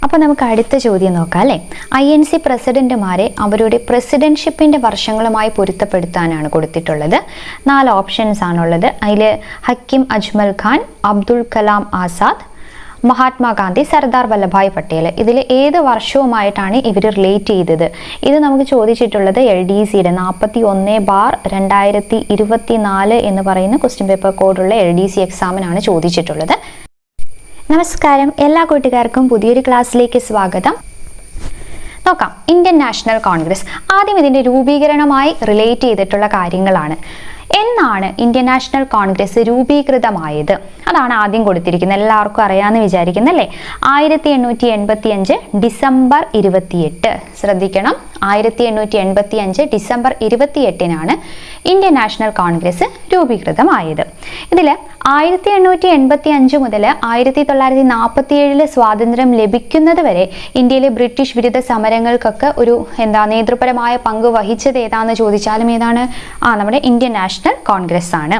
അപ്പോൾ നമുക്ക് അടുത്ത ചോദ്യം നോക്കാം അല്ലേ. INC പ്രസിഡന്റുമാരെ അവരുടെ പ്രസിഡന്റ്ഷിപ്പിന്റെ വർഷങ്ങളുമായി പൊരുത്തപ്പെടുത്താനാണ് കൊടുത്തിട്ടുള്ളത്. 4 ഓപ്ഷൻസ് ആണുള്ളത്. അതിൽ ഹക്കിം അജ്മൽ ഖാൻ, അബ്ദുൽ കലാം ആസാദ്, മഹാത്മാഗാന്ധി, സർദാർ വല്ലഭായ് പട്ടേൽ. ഇതിൽ ഏത് വർഷവുമായിട്ടാണ് ഇവർ റിലേറ്റ് ചെയ്തത്? ഇത് നമുക്ക് ചോദിച്ചിട്ടുള്ളത് LDCയുടെ 41/2024 എന്ന് പറയുന്ന ക്വസ്റ്റ്യൻ പേപ്പർ കോഡുള്ള LDC എക്സാമിനാണ് ചോദിച്ചിട്ടുള്ളത്. നമസ്കാരം, എല്ലാ കൂട്ടുകാർക്കും പുതിയൊരു ക്ലാസ്സിലേക്ക് സ്വാഗതം. നോക്കാം, ഇന്ത്യൻ നാഷണൽ കോൺഗ്രസ്. ആദ്യം ഇതിൻ്റെ രൂപീകരണവുമായി റിലേറ്റ് ചെയ്തിട്ടുള്ള കാര്യങ്ങളാണ്. എന്നാണ് ഇന്ത്യൻ നാഷണൽ കോൺഗ്രസ് രൂപീകൃതമായത്? അതാണ് ആദ്യം കൊടുത്തിരിക്കുന്നത്. എല്ലാവർക്കും അറിയാമെന്ന് വിചാരിക്കുന്നല്ലേ. 1885 ഡിസംബർ 28. ശ്രദ്ധിക്കണം, 1885 ഡിസംബർ 28 ഇന്ത്യൻ നാഷണൽ കോൺഗ്രസ് രൂപീകൃതമായത്. ഇതിൽ 1885 മുതൽ 1947 സ്വാതന്ത്ര്യം ലഭിക്കുന്നത് വരെ ഇന്ത്യയിലെ ബ്രിട്ടീഷ് വിരുദ്ധ സമരങ്ങൾക്കൊക്കെ ഒരു നേതൃപരമായ പങ്ക് വഹിച്ചത് ഏതാണെന്ന് ചോദിച്ചാലും ഏതാണ്? നമ്മുടെ ഇന്ത്യൻ നാഷണൽ കോൺഗ്രസ് ആണ്.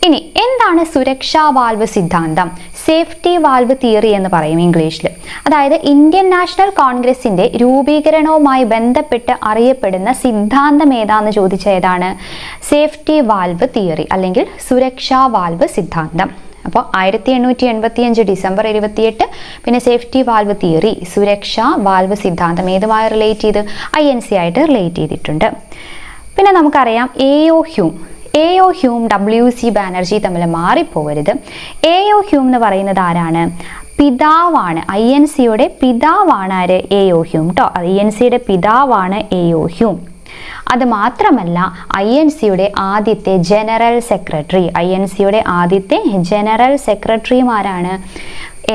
ഇനി എന്താണ് സുരക്ഷാ വാൽവ് സിദ്ധാന്തം? സേഫ്റ്റി വാൽവ് തിയറി എന്ന് പറയും ഇംഗ്ലീഷിൽ. അതായത് ഇന്ത്യൻ നാഷണൽ കോൺഗ്രസിന്റെ രൂപീകരണവുമായി ബന്ധപ്പെട്ട് അറിയപ്പെടുന്ന സിദ്ധാന്തം ഏതാന്ന് ചോദിച്ച ഏതാണ്? സേഫ്റ്റി വാൽവ് തിയറി അല്ലെങ്കിൽ സുരക്ഷാ വാൽവ് സിദ്ധാന്തം. അപ്പോൾ 1885 ഡിസംബർ 28, പിന്നെ സേഫ്റ്റി വാൽവ് തിയറി, സുരക്ഷാ വാൽവ് സിദ്ധാന്തം ഏതുമായി റിലേറ്റ് ചെയ്ത്? INC ആയിട്ട് റിലേറ്റ് ചെയ്തിട്ടുണ്ട്. പിന്നെ നമുക്കറിയാം AO ഹ്യൂം WC ബാനർജി തമ്മിൽ മാറിപ്പോകരുത്. AO ഹ്യൂം എന്ന് പറയുന്നത് ആരാണ്? പിതാവാണ്. INCയുടെ പിതാവാണ് ആര്? AO ഹ്യൂം കേട്ടോ. INCയുടെ പിതാവാണ് AO ഹ്യൂം. അത് മാത്രമല്ല, INCയുടെ ആദ്യത്തെ ജനറൽ സെക്രട്ടറിമാരാണ്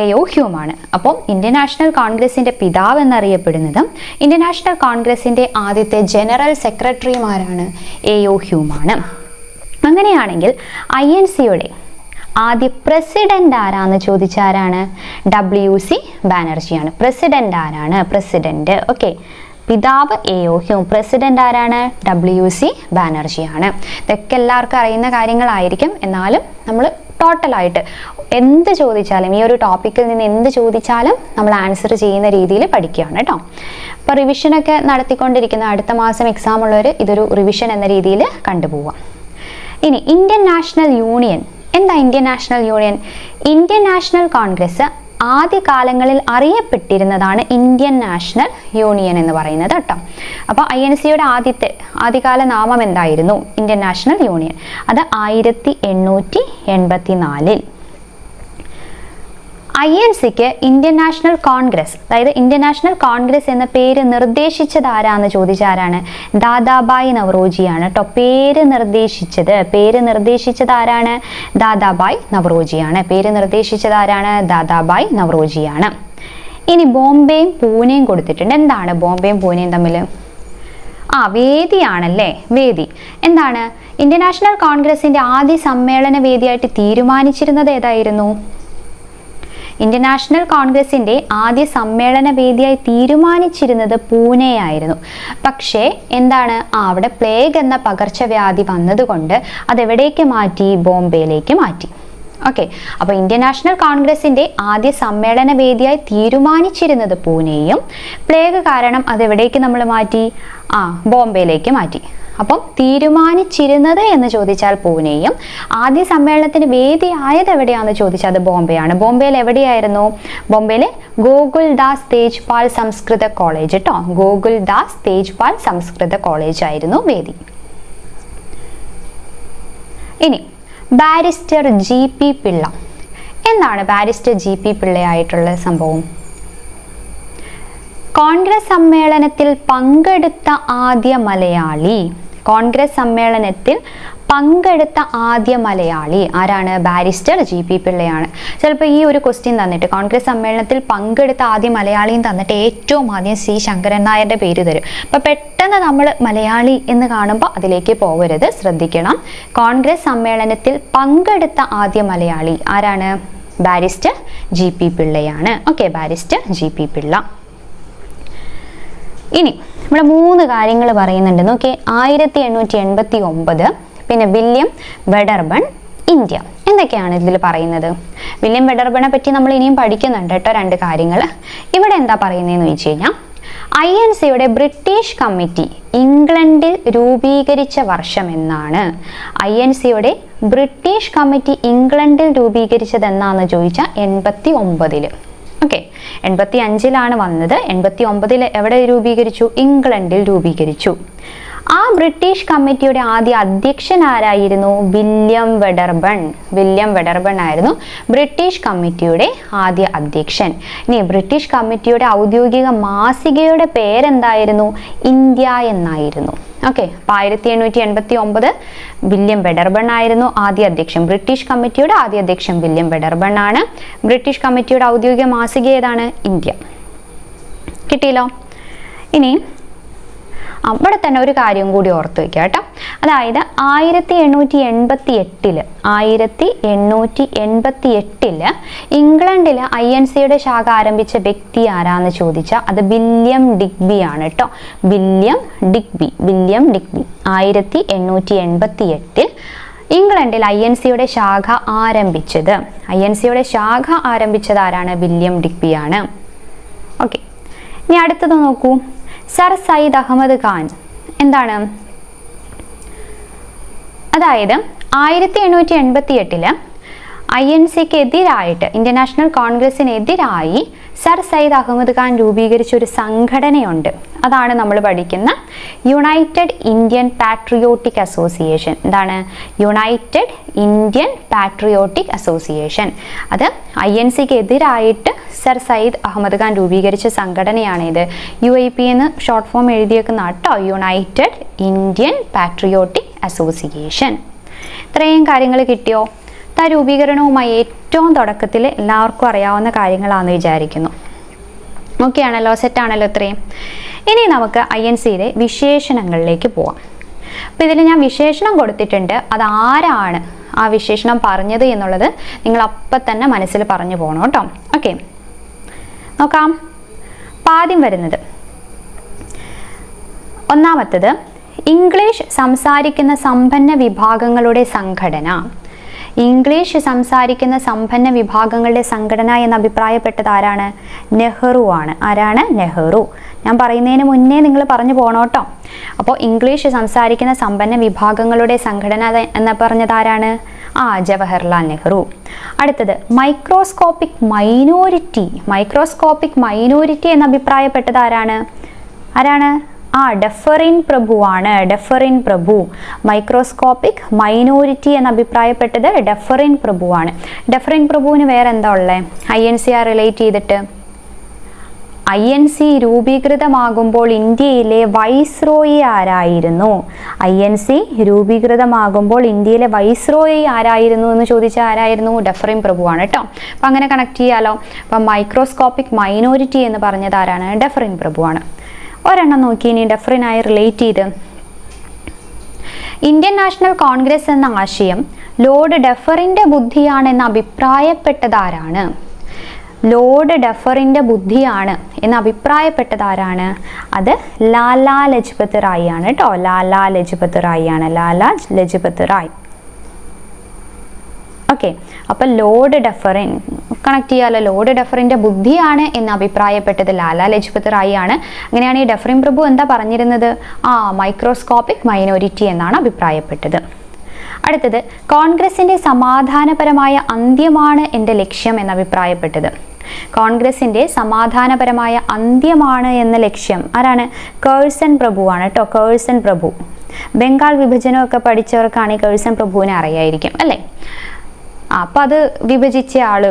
AO ഹ്യൂമാണ്. അപ്പോൾ ഇന്ത്യൻ നാഷണൽ കോൺഗ്രസിന്റെ പിതാവ് എന്നറിയപ്പെടുന്നതും ഇന്ത്യൻ നാഷണൽ കോൺഗ്രസിന്റെ ആദ്യത്തെ ജനറൽ സെക്രട്ടറിമാരാണ് AO ഹ്യൂമാണ്. അങ്ങനെയാണെങ്കിൽ INCയുടെ ആദ്യ പ്രസിഡന്റ് ആരാന്ന് ചോദിച്ചാരാണ്? WC ബാനർജിയാണ്. പ്രസിഡന്റ് ആരാണ്? ഓക്കെ, പിതാവ് AO ഹ്യൂം, പ്രസിഡന്റ് ആരാണ്? WC ബാനർജിയാണ്. ഇതൊക്കെ എല്ലാവർക്കും അറിയുന്ന കാര്യങ്ങളായിരിക്കും. എന്നാലും നമ്മൾ ടോട്ടലായിട്ട് എന്ത് ചോദിച്ചാലും, ഈ ഒരു ടോപ്പിക്കിൽ നിന്ന് എന്ത് ചോദിച്ചാലും നമ്മൾ ആൻസർ ചെയ്യുന്ന രീതിയിൽ പഠിക്കുകയാണ് കേട്ടോ. അപ്പോൾ റിവിഷനൊക്കെ നടത്തിക്കൊണ്ടിരിക്കുന്ന, അടുത്ത മാസം എക്സാം ഉള്ളവർ ഇതൊരു റിവിഷൻ എന്ന രീതിയിൽ കണ്ടുപോവാം. ഇനി ഇന്ത്യൻ നാഷണൽ യൂണിയൻ. എന്താ Indian national union? Indian national Congress ആദ്യകാലങ്ങളിൽ അറിയപ്പെട്ടിരുന്നതാണ് ഇന്ത്യൻ നാഷണൽ യൂണിയൻ എന്ന് പറയുന്നത് കേട്ടോ. അപ്പോൾ INCയുടെ ആദ്യകാല നാമം എന്തായിരുന്നു? Indian national union. അത് 1884. INCക്ക് ഇന്ത്യൻ നാഷണൽ കോൺഗ്രസ്, അതായത് ഇന്ത്യൻ നാഷണൽ കോൺഗ്രസ് എന്ന പേര് നിർദ്ദേശിച്ചത് ആരാന്ന് ചോദിച്ചാരാണ്? ദാദാബായ് നവറോജിയാണ് കേട്ടോ. പേര് നിർദ്ദേശിച്ചത് ആരാണ്? ദാദാബായ് നവറോജിയാണ്. ഇനി ബോംബെയും പൂനെയും കൊടുത്തിട്ടുണ്ട്. എന്താണ് ബോംബെയും പൂനെയും തമ്മിൽ? വേദിയാണല്ലേ, വേദി. എന്താണ് ഇന്ത്യൻ നാഷണൽ കോൺഗ്രസിന്റെ ആദ്യ സമ്മേളന വേദിയായിട്ട് തീരുമാനിച്ചിരുന്നത് ഏതായിരുന്നു? ഇന്ത്യൻ നാഷണൽ കോൺഗ്രസിന്റെ ആദ്യ സമ്മേളന വേദിയായി തീരുമാനിച്ചിരുന്നത് പൂനെയായിരുന്നു. പക്ഷേ എന്താണ്, അവിടെ പ്ലേഗ് എന്ന പകർച്ചവ്യാധി വന്നതുകൊണ്ട് അതെവിടേക്ക് മാറ്റി? ബോംബെയിലേക്ക് മാറ്റി. ഓക്കെ, അപ്പോൾ ഇന്ത്യൻ നാഷണൽ കോൺഗ്രസിന്റെ ആദ്യ സമ്മേളന വേദിയായി തീരുമാനിച്ചിരുന്നത് പൂനെയും, പ്ലേഗ് കാരണം അതെവിടേക്ക് നമ്മൾ മാറ്റി? ബോംബെയിലേക്ക് മാറ്റി. അപ്പം തീരുമാനിച്ചിരുന്നത് എന്ന് ചോദിച്ചാൽ പൂനെയും, ആദ്യ സമ്മേളനത്തിന് വേദിയായത് എവിടെയാണെന്ന് ചോദിച്ചാൽ അത് ബോംബെയാണ്. ബോംബെയിൽ എവിടെയായിരുന്നു? ബോംബെയിൽ ഗോകുൽദാസ് തേജ്പാൽ സംസ്കൃത കോളേജ് കേട്ടോ. ഗോകുൽദാസ് തേജ്പാൽ സംസ്കൃത കോളേജ് ആയിരുന്നു വേദി. ഇനി ബാരിസ്റ്റർ GP പിള്ള. എന്താണ് ബാരിസ്റ്റർ GP പിള്ളയായിട്ടുള്ള സംഭവം? കോൺഗ്രസ് സമ്മേളനത്തിൽ പങ്കെടുത്ത ആദ്യ മലയാളി. ആരാണ്? Barrister GP പിള്ളയാണ്. ചിലപ്പോൾ ഈ ഒരു ക്വസ്റ്റ്യൻ തന്നിട്ട് കോൺഗ്രസ് സമ്മേളനത്തിൽ പങ്കെടുത്ത ആദ്യ മലയാളിയും തന്നിട്ട് ഏറ്റവും ആദ്യം C ശങ്കരൻ നായരുടെ പേര് തരും. അപ്പോൾ പെട്ടെന്ന് നമ്മൾ മലയാളി എന്ന് കാണുമ്പോൾ അതിലേക്ക് പോകരുത്, ശ്രദ്ധിക്കണം. കോൺഗ്രസ് സമ്മേളനത്തിൽ പങ്കെടുത്ത ആദ്യ മലയാളി ആരാണ്? ബാരിസ്റ്റർ GP പിള്ളയാണ്. Okay, barrister GP Pillai. ഇനി ഇവിടെ 3 കാര്യങ്ങൾ പറയുന്നുണ്ട്. നോക്കിയേ, 1889, പിന്നെ വില്യം വെഡർബൺ, ഇന്ത്യ. എന്തൊക്കെയാണ് ഇതിൽ പറയുന്നത്? വില്യം വെഡർബണെ പറ്റി നമ്മൾ ഇനിയും പഠിക്കുന്നുണ്ട് കേട്ടോ, 2 കാര്യങ്ങൾ. ഇവിടെ എന്താ പറയുന്നതെന്ന് ചോദിച്ചു കഴിഞ്ഞാൽ, INCയുടെ ബ്രിട്ടീഷ് കമ്മിറ്റി ഇംഗ്ലണ്ടിൽ രൂപീകരിച്ച വർഷം എന്നാണ്. INCയുടെ ബ്രിട്ടീഷ് കമ്മിറ്റി ഇംഗ്ലണ്ടിൽ രൂപീകരിച്ചത് എന്നാന്ന് ചോദിച്ചാൽ 89. ഓക്കെ, 85 വന്നത്. 89 എവിടെ രൂപീകരിച്ചു? ഇംഗ്ലണ്ടിൽ രൂപീകരിച്ചു. ആ ബ്രിട്ടീഷ് കമ്മിറ്റിയുടെ ആദ്യ അധ്യക്ഷൻ ആരായിരുന്നു? വില്യം വെഡർബൺ. വില്യം വെഡർബൺ ആയിരുന്നു ബ്രിട്ടീഷ് കമ്മിറ്റിയുടെ ആദ്യ അധ്യക്ഷൻ. ഇനി ബ്രിട്ടീഷ് കമ്മിറ്റിയുടെ ഔദ്യോഗിക മാസികയുടെ പേരെന്തായിരുന്നു? ഇന്ത്യ എന്നായിരുന്നു. ഓക്കെ, അപ്പോൾ 1889 വില്യം വെഡർബൺ ആയിരുന്നു ആദ്യ അധ്യക്ഷൻ. ബ്രിട്ടീഷ് കമ്മിറ്റിയുടെ ആദ്യ അധ്യക്ഷൻ വില്യം വെഡർബൺ ആണ്. ബ്രിട്ടീഷ് കമ്മിറ്റിയുടെ ഔദ്യോഗിക മാസിക ഏതാണ്? ഇന്ത്യ. കിട്ടിയല്ലോ. ഇനി അവിടെ തന്നെ ഒരു കാര്യം കൂടി ഓർത്ത് വയ്ക്കുക കേട്ടോ. അതായത് 1888 ഇംഗ്ലണ്ടിൽ INCയുടെ ശാഖ ആരംഭിച്ച വ്യക്തി ആരാന്ന് ചോദിച്ചാൽ അത് വില്യം ഡിഗ്ബി ആണ് കേട്ടോ. William Digby. 1888 ഇംഗ്ലണ്ടിൽ INCയുടെ ശാഖ ആരംഭിച്ചത്. INCയുടെ ശാഖ ആരംഭിച്ചത് ആരാണ്? വില്യം ഡിഗ്ബി ആണ്. ഓക്കെ, ഇനി അടുത്തത് നോക്കൂ. സർ സയ്യിദ് അഹമ്മദ് ഖാൻ എന്താണ്? അതായത് 1888 INCക്ക് എതിരായിട്ട്, ഇന്ത്യൻ നാഷണൽ കോൺഗ്രസിനെതിരായി സർ സയ്യിദ് അഹമ്മദ് ഖാൻ രൂപീകരിച്ച ഒരു സംഘടനയുണ്ട്. അതാണ് നമ്മൾ പഠിക്കുന്ന യുണൈറ്റഡ് ഇന്ത്യൻ പാട്രിയോട്ടിക് അസോസിയേഷൻ. എന്താണ്? United Indian patriotic association. അത് INCക്ക് എതിരായിട്ട് സർ സയ്യിദ് അഹമ്മദ് ഖാൻ രൂപീകരിച്ച സംഘടനയാണ് ഇത്. UIP എന്ന് ഷോർട്ട് ഫോം എഴുതിയേക്കുന്ന കേട്ടോ, യുണൈറ്റഡ് ഇന്ത്യൻ പാട്രിയോട്ടിക് അസോസിയേഷൻ. ഇത്രയും കാര്യങ്ങൾ കിട്ടിയോ? രൂപീകരണവുമായി ഏറ്റവും തുടക്കത്തിൽ എല്ലാവർക്കും അറിയാവുന്ന കാര്യങ്ങളാണെന്ന് വിചാരിക്കുന്നു. ഓക്കെ ആണല്ലോ, സെറ്റാണല്ലോ ഇത്രയും. ഇനി നമുക്ക് INCയുടെ വിശേഷണങ്ങളിലേക്ക് പോവാം. അപ്പോൾ ഇതിൽ ഞാൻ വിശേഷണം കൊടുത്തിട്ടുണ്ട്. അതാരാണ് ആ വിശേഷണം പറഞ്ഞത് എന്നുള്ളത് നിങ്ങൾ അപ്പം തന്നെ മനസ്സിൽ പറഞ്ഞു പോകണം കേട്ടോ. ഓക്കെ, നോക്കാം. ആദ്യം വരുന്നത് ഒന്നാമത്തത് ഇംഗ്ലീഷ് സംസാരിക്കുന്ന സമ്പന്ന വിഭാഗങ്ങളുടെ സംഘടന. ഇംഗ്ലീഷ് സംസാരിക്കുന്ന സമ്പന്ന വിഭാഗങ്ങളുടെ സംഘടന എന്ന് അഭിപ്രായപ്പെട്ടത് ആരാണ്? നെഹ്റു ആണ്. ആരാണ്? നെഹ്റു. ഞാൻ പറയുന്നതിന് മുന്നേ നിങ്ങൾ പറഞ്ഞു പോകണം കേട്ടോ. അപ്പോൾ ഇംഗ്ലീഷ് സംസാരിക്കുന്ന സമ്പന്ന വിഭാഗങ്ങളുടെ സംഘടന എന്ന് പറഞ്ഞത് ആരാണ്? ജവഹർലാൽ നെഹ്റു. അടുത്തത് മൈക്രോസ്കോപ്പിക് മൈനോരിറ്റി. മൈക്രോസ്കോപ്പിക് മൈനോരിറ്റി എന്ന് അഭിപ്രായപ്പെട്ടത് ആരാണ്? ഡഫറിൻ പ്രഭു ആണ്. ഡഫറിൻ പ്രഭു. മൈക്രോസ്കോപ്പിക് മൈനോരിറ്റി എന്ന് അഭിപ്രായപ്പെട്ടത് ഡഫറിൻ പ്രഭു ആണ്. ഡഫറിൻ പ്രഭുവിന് വേറെ എന്താ ഉള്ളത്? INC റിലേറ്റ് ചെയ്തിട്ട് INC രൂപീകൃതമാകുമ്പോൾ ഇന്ത്യയിലെ വൈസ്രോയി ആരായിരുന്നു? INC രൂപീകൃതമാകുമ്പോൾ ഇന്ത്യയിലെ വൈസ്രോയി ആരായിരുന്നു എന്ന് ചോദിച്ചാൽ ആരായിരുന്നു? ഡഫറിൻ പ്രഭു ആണ് കേട്ടോ. അപ്പം അങ്ങനെ കണക്ട് ചെയ്യാലോ. അപ്പം മൈക്രോസ്കോപ്പിക് മൈനോരിറ്റി എന്ന് പറഞ്ഞത് ആരാണ്? ഡഫറിൻ പ്രഭു ആണ്. ഒരെണ്ണം നോക്കി ഇനി ഡഫറിനായി റിലേറ്റ് ചെയ്ത്. ഇന്ത്യൻ നാഷണൽ കോൺഗ്രസ് എന്ന ആശയം ലോർഡ് ഡഫറിൻ്റെ ബുദ്ധിയാണെന്ന് അഭിപ്രായപ്പെട്ടത് ആരാണ്? ലോർഡ് ഡഫറിൻ്റെ ബുദ്ധിയാണ് എന്ന് അഭിപ്രായപ്പെട്ടത് ആരാണ്? അത് ലാലാ ലജ്പത് റായ് ആണ് കേട്ടോ. ലാലാ ലജ്പത് റായ് ആണ്. ലാലാ ലജ്പത് റായ്. ഓക്കെ, അപ്പം ലോർഡ് ഡഫറിൻ കണക്ട് ചെയ്യാലോ. ലോർഡ് ഡഫറിൻ്റെ ബുദ്ധിയാണ് എന്ന് അഭിപ്രായപ്പെട്ടത് ലാലാ ലജ്പത് റായ് ആണ്. അങ്ങനെയാണ് ഈ ഡഫറിൻ പ്രഭു എന്താ പറഞ്ഞിരുന്നത്? മൈക്രോസ്കോപ്പിക് മൈനോരിറ്റി എന്നാണ് അഭിപ്രായപ്പെട്ടത്. അടുത്തത് കോൺഗ്രസിൻ്റെ സമാധാനപരമായ അന്ത്യമാണ് എൻ്റെ ലക്ഷ്യം എന്ന് അഭിപ്രായപ്പെട്ടത്. കോൺഗ്രസിൻ്റെ സമാധാനപരമായ അന്ത്യമാണ് എന്ന ലക്ഷ്യം ആരാണ്? കേഴ്സൺ പ്രഭുവാണ് കേട്ടോ. കേഴ്സൺ പ്രഭു. ബംഗാൾ വിഭജനമൊക്കെ പഠിച്ചവർക്കാണ് ഈ കേഴ്സൺ പ്രഭുവിനെ അറിയായിരിക്കും അല്ലേ? അപ്പം അത് വിഭജിച്ച ആള്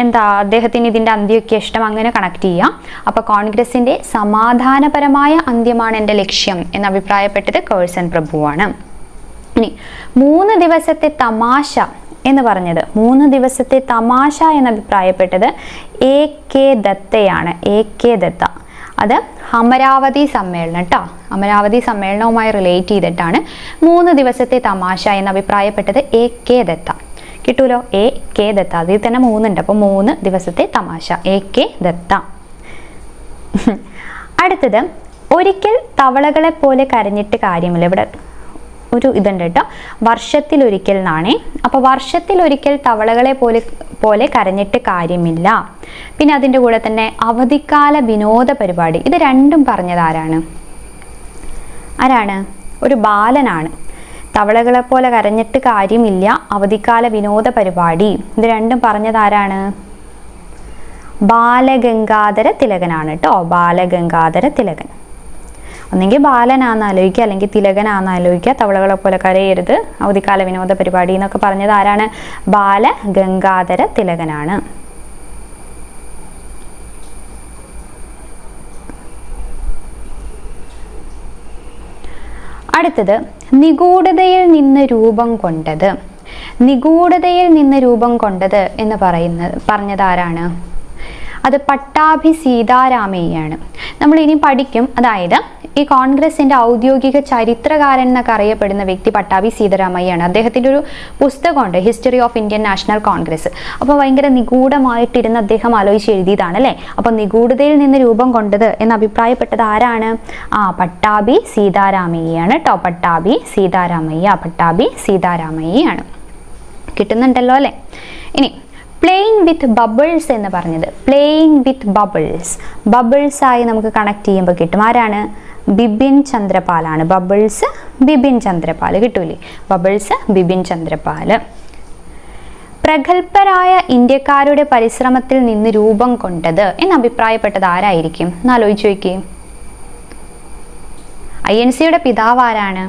എന്താ, അദ്ദേഹത്തിന് ഇതിൻ്റെ അന്ത്യമൊക്കെ ഇഷ്ടം, അങ്ങനെ കണക്ട് ചെയ്യാം. അപ്പോൾ കോൺഗ്രസിൻ്റെ സമാധാനപരമായ അന്ത്യമാണ് എൻ്റെ ലക്ഷ്യം എന്ന് അഭിപ്രായപ്പെട്ടത് കേഴ്സൺ പ്രഭുവാണ്. ഇനി 3 ദിവസത്തെ തമാശ എന്ന് പറഞ്ഞത്, 3 ദിവസത്തെ തമാശ എന്ന് അഭിപ്രായപ്പെട്ടത് AK ദത്തയാണ്. AK ദത്ത. അത് അമരാവതി സമ്മേളനം കേട്ടോ. അമരാവതി സമ്മേളനവുമായി റിലേറ്റ് ചെയ്തിട്ടാണ് 3 ദിവസത്തെ തമാശ എന്ന് അഭിപ്രായപ്പെട്ടത് AK ദത്ത. കിട്ടൂലോ? AK ദത്ത. അതിൽ തന്നെ 3 ഉണ്ട്. അപ്പോൾ 3 ദിവസത്തെ തമാശ. AK ദത്ത. അടുത്തത് ഒരിക്കൽ തവളകളെ പോലെ കരഞ്ഞിട്ട് കാര്യമില്ല. ഇവിടെ ഒരു ഇതുണ്ട് കേട്ടോ, വർഷത്തിലൊരിക്കൽ എന്നാണേ. അപ്പോൾ വർഷത്തിലൊരിക്കൽ തവളകളെ പോലെ കരഞ്ഞിട്ട് കാര്യമില്ല. പിന്നെ അതിൻ്റെ കൂടെ തന്നെ അവധിക്കാല വിനോദ പരിപാടി, ഇത് രണ്ടും പറഞ്ഞത് ആരാണ്? ഒരു ബാലനാണ്. തവളകളെ പോലെ കരഞ്ഞിട്ട് കാര്യമില്ല, അവധിക്കാല വിനോദ പരിപാടി, ഇത് രണ്ടും പറഞ്ഞത് ആരാണ്? ബാലഗംഗാധര തിലകനാണ് കേട്ടോ. ബാലഗംഗാധര തിലകൻ. ഒന്നെങ്കിൽ ബാലനാന്ന് ആലോചിക്കുക, അല്ലെങ്കിൽ തിലകനാന്ന് ആലോചിക്കുക. തവളകളെ പോലെ കരയരുത്, അവധിക്കാല വിനോദ പരിപാടി എന്നൊക്കെ പറഞ്ഞത് ആരാണ്? ബാലഗംഗാധര തിലകനാണ്. അടുത്തത് നിഗൂഢതയിൽ നിന്ന് രൂപം കൊണ്ടത്. നിഗൂഢതയിൽ നിന്ന് രൂപം കൊണ്ടത് എന്ന് പറഞ്ഞത് ആരാണ്? അത് പട്ടാഭി സീതാരാമയ്യാണ്. നമ്മൾ ഇനി പഠിക്കും. അതായത് ഈ കോൺഗ്രസിന്റെ ഔദ്യോഗിക ചരിത്രകാരൻ എന്നൊക്കെ അറിയപ്പെടുന്ന വ്യക്തി പട്ടാഭി സീതാരാമയ്യാണ്. അദ്ദേഹത്തിൻ്റെ ഒരു പുസ്തകമുണ്ട്, history of Indian national Congress. അപ്പോൾ ഭയങ്കര നിഗൂഢമായിട്ടിരുന്ന് അദ്ദേഹം ആലോചിച്ച് എഴുതിയതാണ് അല്ലേ. അപ്പോൾ നിഗൂഢതയിൽ നിന്ന് രൂപം കൊണ്ടത് എന്ന് അഭിപ്രായപ്പെട്ടത് ആരാണ്? പട്ടാഭി സീതാരാമയ്യാണ് കേട്ടോ. പട്ടാഭി സീതാരാമയ്യാണ്. കിട്ടുന്നുണ്ടല്ലോ അല്ലേ. ഇനി പ്ലേയിങ് വിത്ത് ബബിൾസ് എന്ന് പറഞ്ഞത്, പ്ലേയിങ് വിത്ത് ബബിൾസ് ആയി നമുക്ക് കണക്ട് ചെയ്യുമ്പോൾ കിട്ടും. ആരാണ്? ബിപിൻ ചന്ദ്രപാലാണ്. ബബിൾസ് ബിപിൻ ചന്ദ്രപാൽ കിട്ടൂലേ. ബബിൾസ് ബിപിൻ ചന്ദ്രപാൽ. പ്രഗത്ഭരായ ഇന്ത്യക്കാരുടെ പരിശ്രമത്തിൽ നിന്ന് രൂപം കൊണ്ടത് എന്ന് അഭിപ്രായപ്പെട്ടത് ആരായിരിക്കും എന്നാലോചിച്ച് നോക്കിയേ. INCയുടെ പിതാവ് ആരാണ്?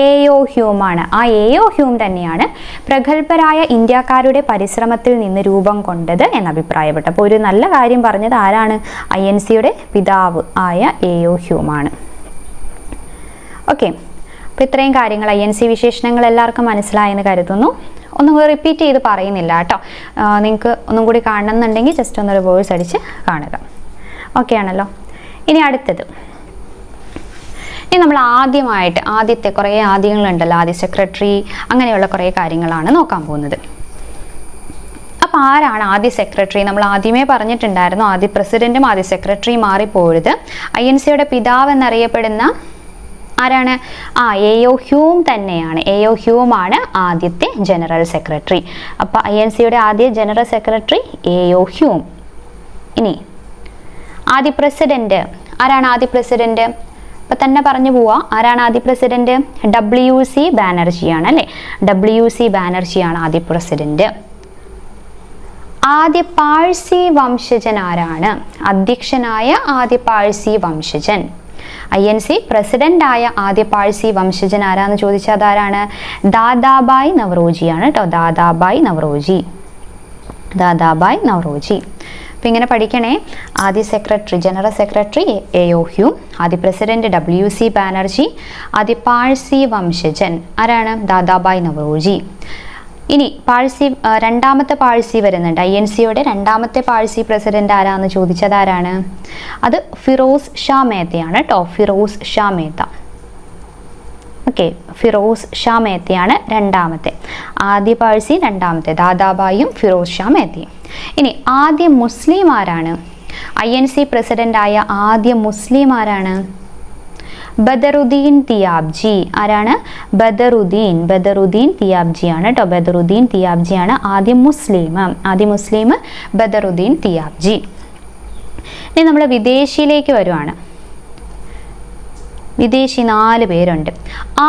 AO ഹ്യൂമാണ്. ആ AO ഹ്യൂം തന്നെയാണ് പ്രഗത്ഭരായ ഇന്ത്യക്കാരുടെ പരിശ്രമത്തിൽ നിന്ന് രൂപം കൊണ്ടത് എന്ന് അഭിപ്രായപ്പെട്ടു. അപ്പോൾ ഒരു നല്ല കാര്യം പറഞ്ഞത് ആരാണ്? INCയുടെ പിതാവ് ആയ AO ഹ്യൂമാണ്. ഓക്കെ, അപ്പോൾ ഇത്രയും കാര്യങ്ങൾ INC വിശേഷണങ്ങൾ എല്ലാവർക്കും മനസ്സിലായെന്ന് കരുതുന്നു. ഒന്നും റിപ്പീറ്റ് ചെയ്ത് പറയുന്നില്ല കേട്ടോ. നിങ്ങൾക്ക് ഒന്നും കൂടി കാണണമെന്നുണ്ടെങ്കിൽ ജസ്റ്റ് ഒന്ന് റിവേഴ്സ് അടിച്ച് കാണുക. ഓക്കെ ആണല്ലോ. ഇനി അടുത്തത്, ഇനി നമ്മൾ ആദ്യത്തെ കുറേ ആദ്യങ്ങളുണ്ടല്ലോ, ആദ്യ സെക്രട്ടറി, അങ്ങനെയുള്ള കുറേ കാര്യങ്ങളാണ് നോക്കാൻ പോകുന്നത്. അപ്പോൾ ആരാണ് ആദ്യ സെക്രട്ടറി? നമ്മൾ ആദ്യമേ പറഞ്ഞിട്ടുണ്ടായിരുന്നു, ആദ്യ പ്രസിഡന്റും ആദ്യ സെക്രട്ടറി മാറിപ്പോയത്. INCയുടെ പിതാവ് എന്നറിയപ്പെടുന്ന ആരാണ്? AO ഹ്യൂം തന്നെയാണ്. AO ഹ്യൂമാണ് ആദ്യത്തെ ജനറൽ സെക്രട്ടറി. അപ്പോൾ INCയുടെ ആദ്യ ജനറൽ സെക്രട്ടറി AO ഹ്യൂം. ഇനി ആദ്യ പ്രസിഡന്റ് ആരാണ്? ആദ്യ പ്രസിഡന്റ് ഇപ്പം തന്നെ പറഞ്ഞു പോവാ. ആരാണ് ആദ്യ പ്രസിഡന്റ്? WC ബാനർജിയാണ് അല്ലേ. WC ബാനർജിയാണ് ആദ്യ പ്രസിഡന്റ്. ആദ്യ പാഴ്സി വംശജൻ ആരാണ്? അധ്യക്ഷനായ ആദ്യ പാഴ്സി വംശജൻ. INC പ്രസിഡന്റായ ആദ്യ പാഴ്സി വംശജൻ ആരാന്ന് ചോദിച്ചാൽ അതാരാണ്? ദാദാബായ് നവറോജിയാണ് കേട്ടോ. ദാദാബായ് നവറോജി. അപ്പം ഇങ്ങനെ പഠിക്കണേ. ആദ്യ secretary, general secretary AO Hume, ആദ്യ പ്രസിഡന്റ് WC ബാനർജി, ആദ്യ പാഴ്സി വംശജൻ ആരാണ്? ദാദാബായ് നവറോജി. ഇനി രണ്ടാമത്തെ പാഴ്സി വരുന്നുണ്ട്. INCയുടെ രണ്ടാമത്തെ പാഴ്സി പ്രസിഡന്റ് ആരാന്ന് ചോദിച്ചത് ആരാണ്? അത് ഫിറോസ് ഷാ മേത്തയാണ് കേട്ടോ. ഫിറോസ് ഷാ മേത്ത. ഓക്കെ, ഫിറോസ് ഷാ മേത്തയാണ് രണ്ടാമത്തെ. ആദ്യ പാഴ്സി രണ്ടാമത്തെ ദാദാബായും ഫിറോസ് ഷാ മേത്തയും. ഇനി ആദ്യ മുസ്ലിം ആരാണ്? INC പ്രസിഡന്റായ ആദ്യ മുസ്ലിം ആരാണ്? ബദറുദ്ദീൻ തിയാബ്ജി. ആരാണ്? ബദറുദ്ദീൻ തിയാബ്ജിയാണ് കേട്ടോ. ബദറുദ്ദീൻ തിയാബ്ജിയാണ് ആദ്യ മുസ്ലിം ബദറുദ്ദീൻ തിയാബ്ജി. ഇനി നമ്മൾ വിദേശിയിലേക്ക് വരുവാണ്. വിദേശി 4 പേരുണ്ട്.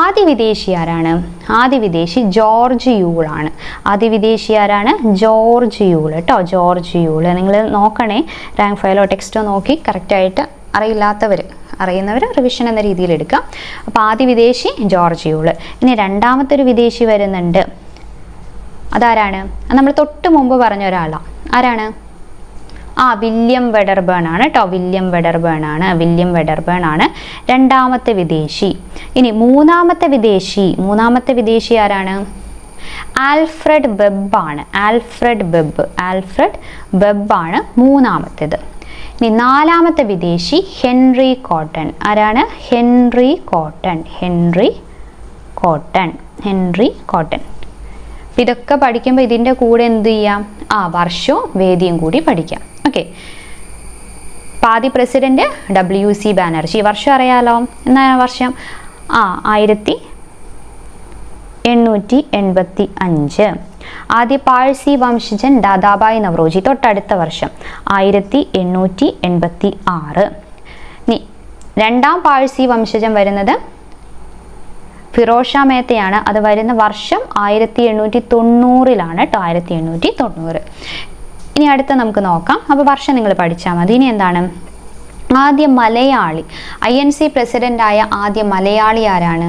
ആദ്യ വിദേശി ആരാണ്? ആദ്യ വിദേശി ജോർജ് യൂൾ ആണ്. ആദ്യ വിദേശി ആരാണ്? ജോർജ് യൂൾ കേട്ടോ. ജോർജ് യൂൾ നിങ്ങൾ നോക്കണേ, റാങ്ക് ഫയലോ ടെക്സ്റ്റോ നോക്കി കറക്റ്റായിട്ട്. അറിയുന്നവർ റിവിഷൻ എന്ന രീതിയിൽ എടുക്കുക. അപ്പോൾ ആദ്യ വിദേശി ജോർജ് യൂൾ. ഇനി രണ്ടാമത്തെ ഒരു വിദേശി വരുന്നുണ്ട്. അതാരാണ്? നമ്മൾ തൊട്ട് മുമ്പ് പറഞ്ഞ ഒരാളാണ്. ആരാണ്? വില്യം വെഡർബേൺ ആണ് കേട്ടോ. വില്യം വെഡർബേൺ ആണ് രണ്ടാമത്തെ വിദേശി. ഇനി മൂന്നാമത്തെ വിദേശി ആരാണ്? ആൽഫ്രഡ് വെബ് ആണ്. ആൽഫ്രഡ് വെബ് ആണ് മൂന്നാമത്തേത്. ഇനി നാലാമത്തെ വിദേശി ഹെൻറി കോട്ടൺ. ആരാണ്? Henry cotton. ഇതൊക്കെ പഠിക്കുമ്പോൾ ഇതിൻ്റെ കൂടെ എന്ത് ചെയ്യാം? വർഷവും വേദിയും കൂടി പഠിക്കാം. ഓക്കെ, ആദ്യ പ്രസിഡന്റ് WC ബാനർജി. വർഷം അറിയാലോ. എന്നാണ് വർഷം? 1920 1885. ആദ്യ പാഴ്സി വംശജൻ ദാദാബായ് നവറോജി തൊട്ടടുത്ത വർഷം 1886. ഇനി രണ്ടാം പാഴ്സി വംശജൻ വരുന്നത് ഫിറോസ് ഷാ മേത്തയാണ്. അത് വരുന്ന വർഷം 1890 കേട്ടോ, 1890. ഇനി അടുത്ത നമുക്ക് നോക്കാം. അപ്പോൾ വർഷം നിങ്ങൾ പഠിച്ചാൽ മതി. ഇനി എന്താണ് ആദ്യ മലയാളി INC പ്രസിഡന്റായ ആദ്യ മലയാളി ആരാണ്?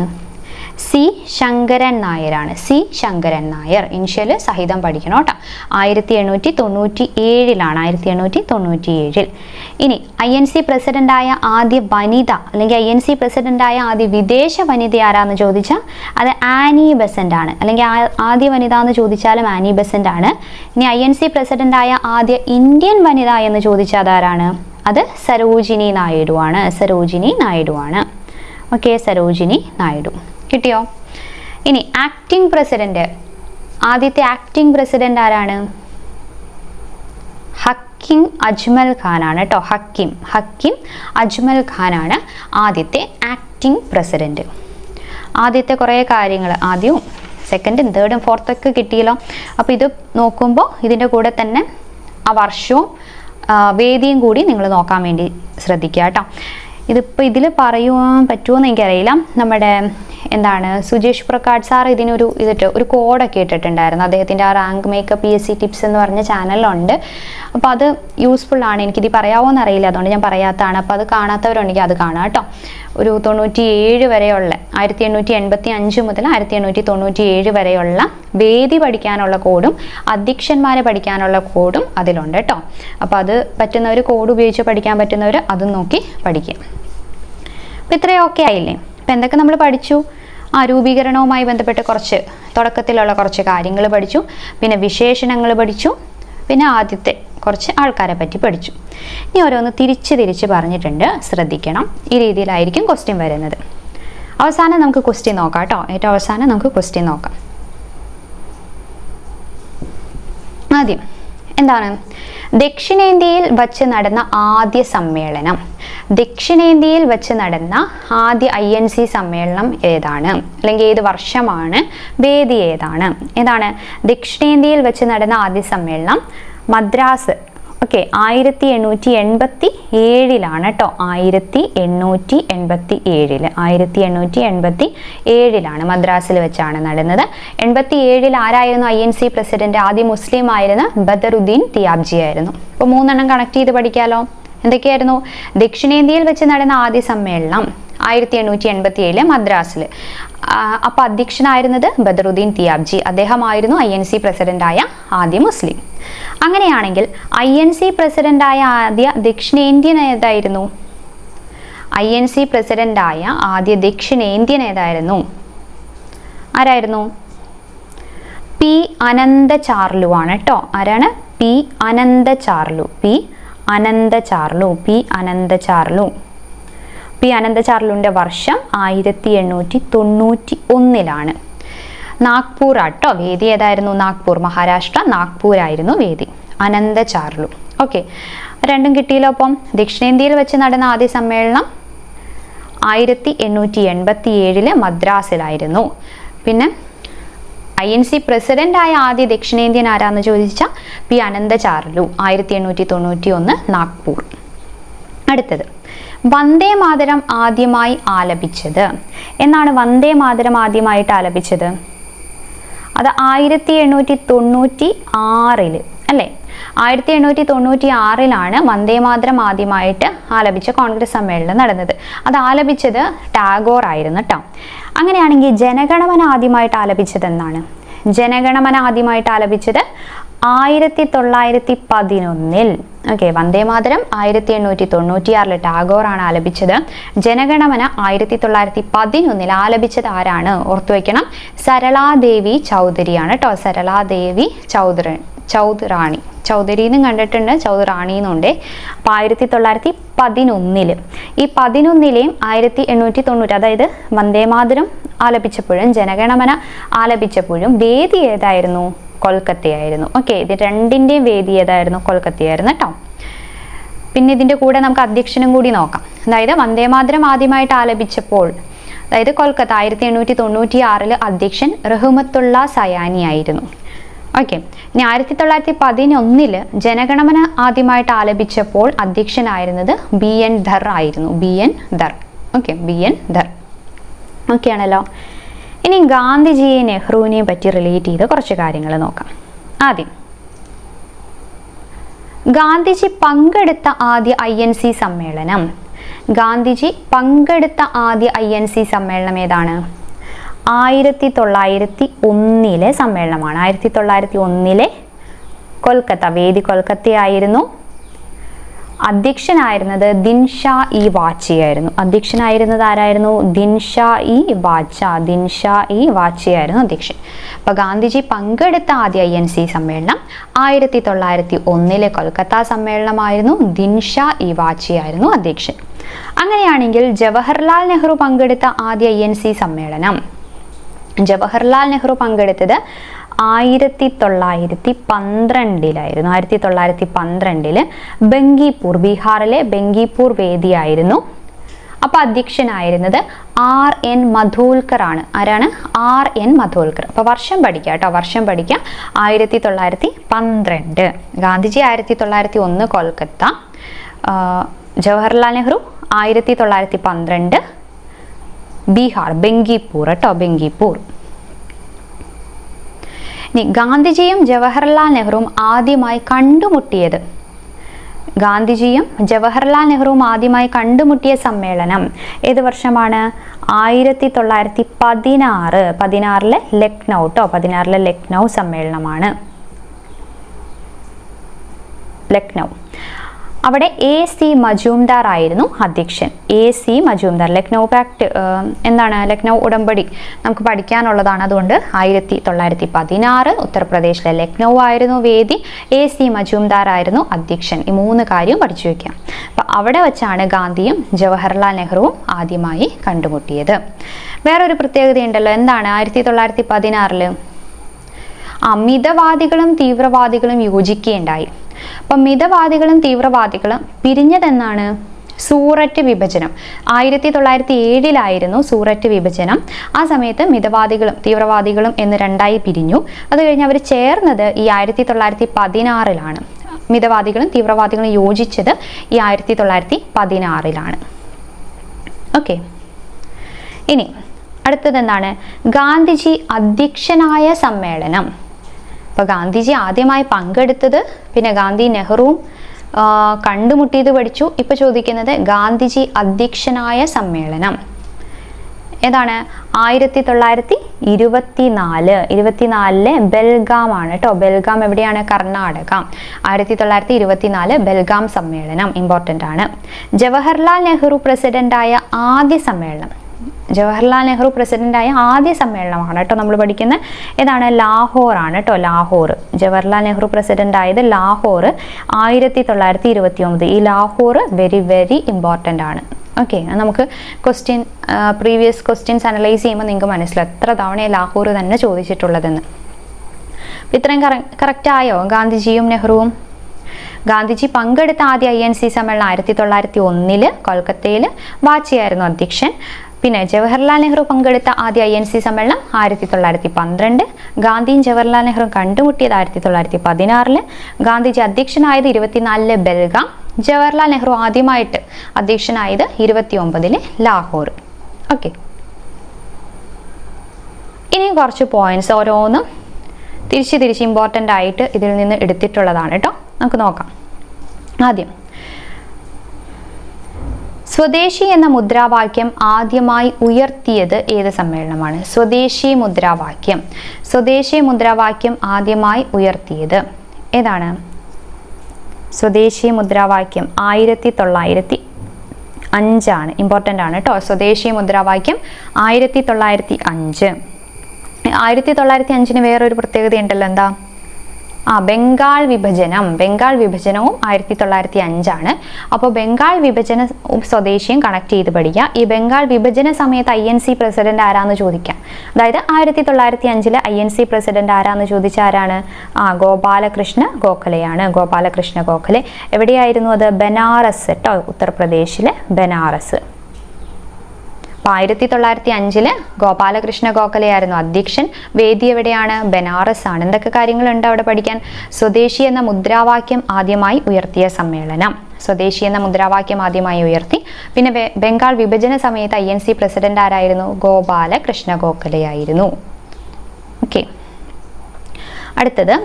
സി ശങ്കരൻ നായരാണ്. സി ശങ്കരൻ നായർ. ഇനിഷ്യൽ സഹിതം പഠിക്കണം കേട്ടോ. 1897 1897. ഇനി INC പ്രസിഡന്റായ ആദ്യ വനിത അല്ലെങ്കിൽ INC പ്രസിഡന്റായ ആദ്യ വിദേശ വനിത ആരാന്ന് ചോദിച്ചാൽ അത് ആനി ബെസന്റ് ആണ്. അല്ലെങ്കിൽ ആദ്യ വനിത എന്ന് ചോദിച്ചാലും ആനി ബെസന്റ് ആണ്. ഇനി INC പ്രസിഡന്റായ ആദ്യ ഇന്ത്യൻ വനിത എന്ന് ചോദിച്ചാൽ അതാരാണ്? അത് സരോജിനി നായിഡു ആണ്. സരോജിനി നായിഡു ആണ്. ഓക്കെ, സരോജിനി നായിഡു. കിട്ടിയോ? ഇനി ആക്ടിംഗ് പ്രസിഡന്റ്, ആദ്യത്തെ ആക്ടിംഗ് പ്രസിഡന്റ് ആരാണ്? ഹക്കിം അജ്മൽ ഖാനാണ് കേട്ടോ. ഹക്കിം അജ്മൽ ഖാനാണ് ആദ്യത്തെ ആക്ടിംഗ് പ്രസിഡന്റ്. ആദ്യത്തെ കുറേ കാര്യങ്ങൾ ആദ്യവും സെക്കൻഡും തേർഡും ഫോർത്തൊക്കെ കിട്ടിയല്ലോ. അപ്പോൾ ഇത് നോക്കുമ്പോൾ ഇതിൻ്റെ കൂടെ തന്നെ ആ വർഷവും വേദിയും കൂടി നിങ്ങൾ നോക്കാൻ വേണ്ടി ശ്രദ്ധിക്കുക കേട്ടോ. ഇതിൽ പറയുവാൻ പറ്റുമോയെന്ന് എനിക്കറിയില്ല. നമ്മുടെ എന്താണ് സുജേഷ് പ്രകാശ് സാർ ഇതിനൊരു ഒരു കോഡൊക്കെ ഇട്ടിട്ടുണ്ടായിരുന്നു. അദ്ദേഹത്തിൻ്റെ ആ റാങ്ക് മേക്കപ്പ് PSC ടിപ്സ് എന്ന് പറഞ്ഞ ചാനലിലുണ്ട്. അപ്പോൾ അത് യൂസ്ഫുള്ളാണ്. എനിക്കിത് പറയാമോയെന്ന് അറിയില്ല, അതുകൊണ്ട് ഞാൻ പറയാത്തതാണ്. അപ്പോൾ അത് കാണാത്തവരുണ്ടെങ്കിൽ അത് കാണാം കേട്ടോ. ഒരു 97 വരെയുള്ള 1885 മുതൽ 1897 വരെയുള്ള വേദി പഠിക്കാനുള്ള കോഡും അധ്യക്ഷന്മാരെ പഠിക്കാനുള്ള കോഡും അതിലുണ്ട് കേട്ടോ. അപ്പോൾ അത് പറ്റുന്നവർ, കോഡ് ഉപയോഗിച്ച് പഠിക്കാൻ പറ്റുന്നവർ അതും നോക്കി പഠിക്കുക. അപ്പോൾ ഇത്രയൊക്കെ ആയില്ലേ? അപ്പം എന്തൊക്കെ നമ്മൾ പഠിച്ചു? രൂപീകരണവുമായി ബന്ധപ്പെട്ട് കുറച്ച് തുടക്കത്തിലുള്ള കുറച്ച് കാര്യങ്ങൾ പഠിച്ചു. പിന്നെ വിശേഷണങ്ങൾ പഠിച്ചു. പിന്നെ ആദ്യത്തെ കുറച്ച് ആൾക്കാരെ പറ്റി പഠിച്ചു. ഇനി ഓരോന്ന് തിരിച്ച് പറഞ്ഞിട്ടുണ്ട്, ശ്രദ്ധിക്കണം. ഈ രീതിയിലായിരിക്കും ക്വസ്റ്റ്യൻ വരുന്നത്. അവസാനം നമുക്ക് ക്വസ്റ്റ്യൻ നോക്കാം കേട്ടോ. ഏറ്റവും അവസാനം നമുക്ക് ക്വസ്റ്റ്യൻ നോക്കാം. ആദ്യം എന്താണ് ദക്ഷിണേന്ത്യയിൽ വച്ച് നടന്ന ആദ്യ സമ്മേളനം? ദക്ഷിണേന്ത്യയിൽ വച്ച് നടന്ന ആദ്യ INC സമ്മേളനം ഏതാണ്? അല്ലെങ്കിൽ ഏത് വർഷമാണ്? വേദി ഏതാണ്? ഏതാണ് ദക്ഷിണേന്ത്യയിൽ വെച്ച് നടന്ന ആദ്യ സമ്മേളനം? മദ്രാസ്. ഓക്കെ, 1887 കേട്ടോ. 1887 മദ്രാസിൽ വെച്ചാണ് നടന്നത്. 87 ആരായിരുന്നു INC പ്രസിഡന്റ്? ആദ്യ മുസ്ലിം ആയിരുന്ന ബദറുദ്ദീൻ തിയാബ്ജി ആയിരുന്നു. അപ്പോൾ 3 കണക്ട് ചെയ്ത് പഠിക്കാലോ. എന്തൊക്കെയായിരുന്നു? ദക്ഷിണേന്ത്യയിൽ വെച്ച് നടന്ന ആദ്യ സമ്മേളനം 1887 മദ്രാസിൽ. അപ്പോൾ അധ്യക്ഷനായിരുന്നത് ബദറുദ്ദീൻ തിയാബ്ജി. അദ്ദേഹമായിരുന്നു INC പ്രസിഡന്റായ ആദ്യ മുസ്ലിം. അങ്ങനെയാണെങ്കിൽ INC പ്രസിഡന്റായ ആദ്യ ദക്ഷിണേന്ത്യൻ ഏതായിരുന്നു? INC പ്രസിഡന്റായ ആദ്യ ദക്ഷിണേന്ത്യൻ ഏതായിരുന്നു? ആരായിരുന്നു? P അനന്തചാർലു ആണ് കേട്ടോ. ആരാണ്? P അനന്തചാർലു. P അനന്തചാർലുവിൻ്റെ വർഷം 1891. നാഗ്പൂർ ആട്ടോ വേദി. ഏതായിരുന്നു? നാഗ്പൂർ, മഹാരാഷ്ട്ര നാഗ്പൂർ ആയിരുന്നു വേദി. അനന്തചാർലു. ഓക്കെ, രണ്ടും കിട്ടിയല്ലോ. അപ്പം ദക്ഷിണേന്ത്യയിൽ വെച്ച് നടന്ന ആദ്യ സമ്മേളനം 1887 മദ്രാസിലായിരുന്നു. പിന്നെ INC പ്രസിഡന്റായ ആദ്യ ദക്ഷിണേന്ത്യൻ ആരാന്ന് ചോദിച്ചാൽ P അനന്തചാർലു, 1891 നാഗ്പൂർ. അടുത്തത് വന്ദേ മാതരം ആദ്യമായി ആലപിച്ചത് എന്നാണ്? വന്ദേ മാതരം ആദ്യമായിട്ട് ആലപിച്ചത് അത് 1896 അല്ലേ? 1896 വന്ദേ മാതരം ആദ്യമായിട്ട് ആലപിച്ച കോൺഗ്രസ് സമ്മേളനം നടന്നത്. അത് ആലപിച്ചത് ടാഗോർ ആയിരുന്നു കേട്ടോ. അങ്ങനെയാണെങ്കിൽ ജനഗണമന ആദ്യമായിട്ട് ആലപിച്ചത് എന്നാണ്? ജനഗണമന ആദ്യമായിട്ട് ആലപിച്ചത് 1911. ഓക്കെ, വന്ദേ മാതരം 1896 ടാഗോറാണ് ആലപിച്ചത്. ജനഗണമന 1911 ആലപിച്ചത് ആരാണ്? ഓർത്തു വയ്ക്കണം, സരളാദേവി ചൗധരിയാണ് കേട്ടോ. സരളാദേവി ചൗധറാണി. ചൗധരിന്നും കണ്ടിട്ടുണ്ട്, ചൗധറാണിന്നുണ്ട്. അപ്പോൾ 1911 ഈ 11ലെയും 1890, അതായത് വന്ദേമാതരം ആലപിച്ചപ്പോഴും ജനഗണമന ആലപിച്ചപ്പോഴും വേദി ഏതായിരുന്നു? കൊൽക്കത്തയായിരുന്നു. ഓക്കെ, ഇത് രണ്ടിൻ്റെയും വേദി ഏതായിരുന്നു? കൊൽക്കത്തയായിരുന്നു കേട്ടോ. പിന്നെ ഇതിൻ്റെ കൂടെ നമുക്ക് അധ്യക്ഷനും കൂടി നോക്കാം. അതായത് വന്ദേമാതരം ആദ്യമായിട്ട് ആലപിച്ചപ്പോൾ അതായത് കൊൽക്കത്ത 1896 അധ്യക്ഷൻ റഹ്മത്തുള്ള സയാനി ആയിരുന്നു. ഓക്കെ, ഇനി 1911 ജനഗണമന ആദ്യമായിട്ട് ആലപിച്ചപ്പോൾ അധ്യക്ഷനായിരുന്നത് BN ധർ ആയിരുന്നു. BN Dhar. Okay, BN Dhar. Okay ആണല്ലോ. ഇനി ഗാന്ധിജിയെ നെഹ്റുവിനെയും പറ്റി റിലേറ്റ് ചെയ്ത് കുറച്ച് കാര്യങ്ങൾ നോക്കാം. ആദ്യം, ഗാന്ധിജി പങ്കെടുത്ത ആദ്യ INC സമ്മേളനം. ഗാന്ധിജി പങ്കെടുത്ത ആദ്യ INC സമ്മേളനം ഏതാണ്? 1901 സമ്മേളനമാണ്. 1901 കൊൽക്കത്ത, വേദി കൊൽക്കത്തയായിരുന്നു. അധ്യക്ഷനായിരുന്നത് ദിൻഷാ ഇ വാച്ചിയായിരുന്നു. അധ്യക്ഷനായിരുന്നത് ആരായിരുന്നു? ദിൻഷാ ഇ വാച്ച. ദിൻഷാ ഇ വാച്ചിയായിരുന്നു അധ്യക്ഷൻ. അപ്പൊ ഗാന്ധിജി പങ്കെടുത്ത ആദ്യ INC സമ്മേളനം 1901 കൊൽക്കത്ത സമ്മേളനമായിരുന്നു. ദിൻഷാ ഇ വാച്ചിയായിരുന്നു അധ്യക്ഷൻ. അങ്ങനെയാണെങ്കിൽ ജവഹർലാൽ നെഹ്റു പങ്കെടുത്ത ആദ്യ INC സമ്മേളനം, ജവഹർലാൽ നെഹ്റു പങ്കെടുത്തത് 1912 1912 ബങ്കിപ്പൂർ, ബീഹാറിലെ ബങ്കിപ്പൂർ വേദിയായിരുന്നു. അപ്പൊ അധ്യക്ഷനായിരുന്നത് RN മധോൽക്കർ ആണ്. ആരാണ്? RN മധോൽക്കർ. അപ്പൊ വർഷം പഠിക്കുക കേട്ടോ, വർഷം പഠിക്കുക. 1912. ഗാന്ധിജി 1901 കൊൽക്കത്ത, ജവഹർലാൽ നെഹ്റു 1912 ബീഹാർ, ബങ്കിപ്പൂർ കേട്ടോ, ബങ്കിപ്പൂർ. ഇനി ഗാന്ധിജിയും ജവഹർലാൽ നെഹ്റുവും ആദ്യമായി കണ്ടുമുട്ടിയത്, ഗാന്ധിജിയും ജവഹർലാൽ നെഹ്റുവും ആദ്യമായി കണ്ടുമുട്ടിയ സമ്മേളനം ഏത് വർഷമാണ്? 1916 ലക്നൗ കേട്ടോ, 16 ലക്നൗ സമ്മേളനമാണ്. ലക്നൗ. അവിടെ AC മജുംദാർ ആയിരുന്നു അധ്യക്ഷൻ. AC മജുംദാർ. ലക്നൗ പാക്ട് എന്താണ്? ലക്നൗ ഉടമ്പടി നമുക്ക് പഠിക്കാനുള്ളതാണ്. അതുകൊണ്ട് 1916 ഉത്തർപ്രദേശിലെ ലക്നൗ ആയിരുന്നു വേദി. AC മജുംദാർ ആയിരുന്നു അധ്യക്ഷൻ. ഈ 3 കാര്യം പഠിച്ചു വെക്കാം. അപ്പൊ അവിടെ വെച്ചാണ് ഗാന്ധിയും ജവഹർലാൽ നെഹ്റുവും ആദ്യമായി കണ്ടുമുട്ടിയത്. വേറൊരു പ്രത്യേകതയുണ്ടല്ലോ, എന്താണ്? 1916 മിതവാദികളും തീവ്രവാദികളും യോജിക്കുകയുണ്ടായി. അപ്പം മിതവാദികളും തീവ്രവാദികളും പിരിഞ്ഞതെന്നാണ്? സൂററ്റ് വിഭജനം. 1907 സൂററ്റ് വിഭജനം. ആ സമയത്ത് മിതവാദികളും തീവ്രവാദികളും എന്ന് രണ്ടായി പിരിഞ്ഞു. അത് കഴിഞ്ഞ് അവർ ചേർന്നത് ഈ 1916 മിതവാദികളും തീവ്രവാദികളും യോജിച്ചത് ഈ 1916 ഓക്കെ. ഇനി അടുത്തത് എന്താണ്? ഗാന്ധിജി അധ്യക്ഷനായ സമ്മേളനം. അപ്പോൾ ഗാന്ധിജി ആദ്യമായി പങ്കെടുത്തത്, പിന്നെ ഗാന്ധി നെഹ്റുവും കണ്ടുമുട്ടിയത് പഠിച്ചു. ഇപ്പോൾ ചോദിക്കുന്നത് ഗാന്ധിജി അധ്യക്ഷനായ സമ്മേളനം ഏതാണ്? 1924 ബെൽഗാം ആണ് കേട്ടോ. ബെൽഗാം എവിടെയാണ്? കർണാടക. 1924 ബെൽഗാം സമ്മേളനം ഇമ്പോർട്ടൻ്റ് ആണ്. ജവഹർലാൽ നെഹ്റു പ്രസിഡന്റായ ആദ്യ സമ്മേളനം, ജവഹർലാൽ നെഹ്റു പ്രസിഡന്റായ ആദ്യ സമ്മേളനമാണ് കേട്ടോ നമ്മൾ പഠിക്കുന്നത്. ഏതാണ്? ലാഹോർ ആണ് കേട്ടോ, ലാഹോർ. ജവഹർലാൽ നെഹ്റു പ്രസിഡന്റ് ആയത് ലാഹോർ 1929. ഈ ലാഹോർ വെരി വെരി ഇമ്പോർട്ടൻ്റ് ആണ്. ഓക്കെ, നമുക്ക് പ്രീവിയസ് ക്വസ്റ്റ്യൻസ് അനലൈസ് ചെയ്യുമ്പോൾ നിങ്ങൾക്ക് മനസ്സിലാവും എത്ര തവണ ലാഹോർ തന്നെ ചോദിച്ചിട്ടുള്ളതെന്ന്. ഇത്രയും കറക്റ്റ് ആയോ ഗാന്ധിജിയും നെഹ്റുവും? ഗാന്ധിജി പങ്കെടുത്ത ആദ്യ INC സമ്മേളനം 1901 കൊൽക്കത്തയിൽ, വാച്ചിയായിരുന്നു അധ്യക്ഷൻ. പിന്നെ ജവഹർലാൽ നെഹ്റു പങ്കെടുത്ത ആദ്യ INC സമ്മേളനം 1912. ഗാന്ധിയും ജവഹർലാൽ നെഹ്റു കണ്ടുമുട്ടിയത് 1916. ഗാന്ധിജി അധ്യക്ഷനായത് 24 ബെൽഗാം. ജവഹർലാൽ നെഹ്റു ആദ്യമായിട്ട് അധ്യക്ഷനായത് 29 ലാഹോർ. ഓക്കെ, ഇനി കുറച്ച് പോയിന്റ്സ് ഓരോന്നും തിരിച്ച് ഇമ്പോർട്ടൻ്റ് ആയിട്ട് ഇതിൽ നിന്ന് എടുത്തിട്ടുള്ളതാണ് കേട്ടോ. നമുക്ക് നോക്കാം. ആദ്യം, സ്വദേശി എന്ന മുദ്രാവാക്യം ആദ്യമായി ഉയർത്തിയത് ഏത് സമ്മേളനമാണ്? സ്വദേശി മുദ്രാവാക്യം. സ്വദേശി മുദ്രാവാക്യം ആദ്യമായി ഉയർത്തിയത് ഏതാണ്? സ്വദേശി മുദ്രാവാക്യം 1905 ഇമ്പോർട്ടൻ്റ് ആണ് കേട്ടോ. സ്വദേശി മുദ്രാവാക്യം 1905. 1905 വേറൊരു പ്രത്യേകത ഉണ്ടല്ലോ, എന്താ? ബംഗാൾ വിഭജനം. ബംഗാൾ വിഭജനവും 1905. അപ്പോൾ ബംഗാൾ വിഭജന സ്വദേശിയും കണക്ട് ചെയ്ത് പഠിക്കുക. ഈ ബംഗാൾ വിഭജന സമയത്ത് INC പ്രസിഡന്റ് ആരാന്ന് ചോദിക്കാം. അതായത് 1905 INC പ്രസിഡന്റ് ആരാന്ന് ചോദിച്ചാൽ ആരാണ്? ഗോപാലകൃഷ്ണ ഗോഖലെയാണ്. ഗോപാലകൃഷ്ണ ഗോഖലെ. എവിടെയായിരുന്നു അത്? ബനാറസ് കേട്ടോ, ഉത്തർപ്രദേശിലെ ബനാറസ്. അപ്പോൾ 1905 ഗോപാലകൃഷ്ണ ഗോഖലെയായിരുന്നു അധ്യക്ഷൻ. വേദി എവിടെയാണ്? ബനാറസ് ആണ്. എന്തൊക്കെ കാര്യങ്ങളുണ്ട് അവിടെ പഠിക്കാൻ? സ്വദേശി എന്ന മുദ്രാവാക്യം ആദ്യമായി ഉയർത്തിയ സമ്മേളനം, സ്വദേശി എന്ന മുദ്രാവാക്യം ആദ്യമായി ഉയർത്തി. പിന്നെ ബംഗാൾ വിഭജന സമയത്ത് INC പ്രസിഡന്റ് ആരായിരുന്നു? ഗോപാലകൃഷ്ണ ഗോഖലെയായിരുന്നു. ഓക്കെ, അടുത്തത്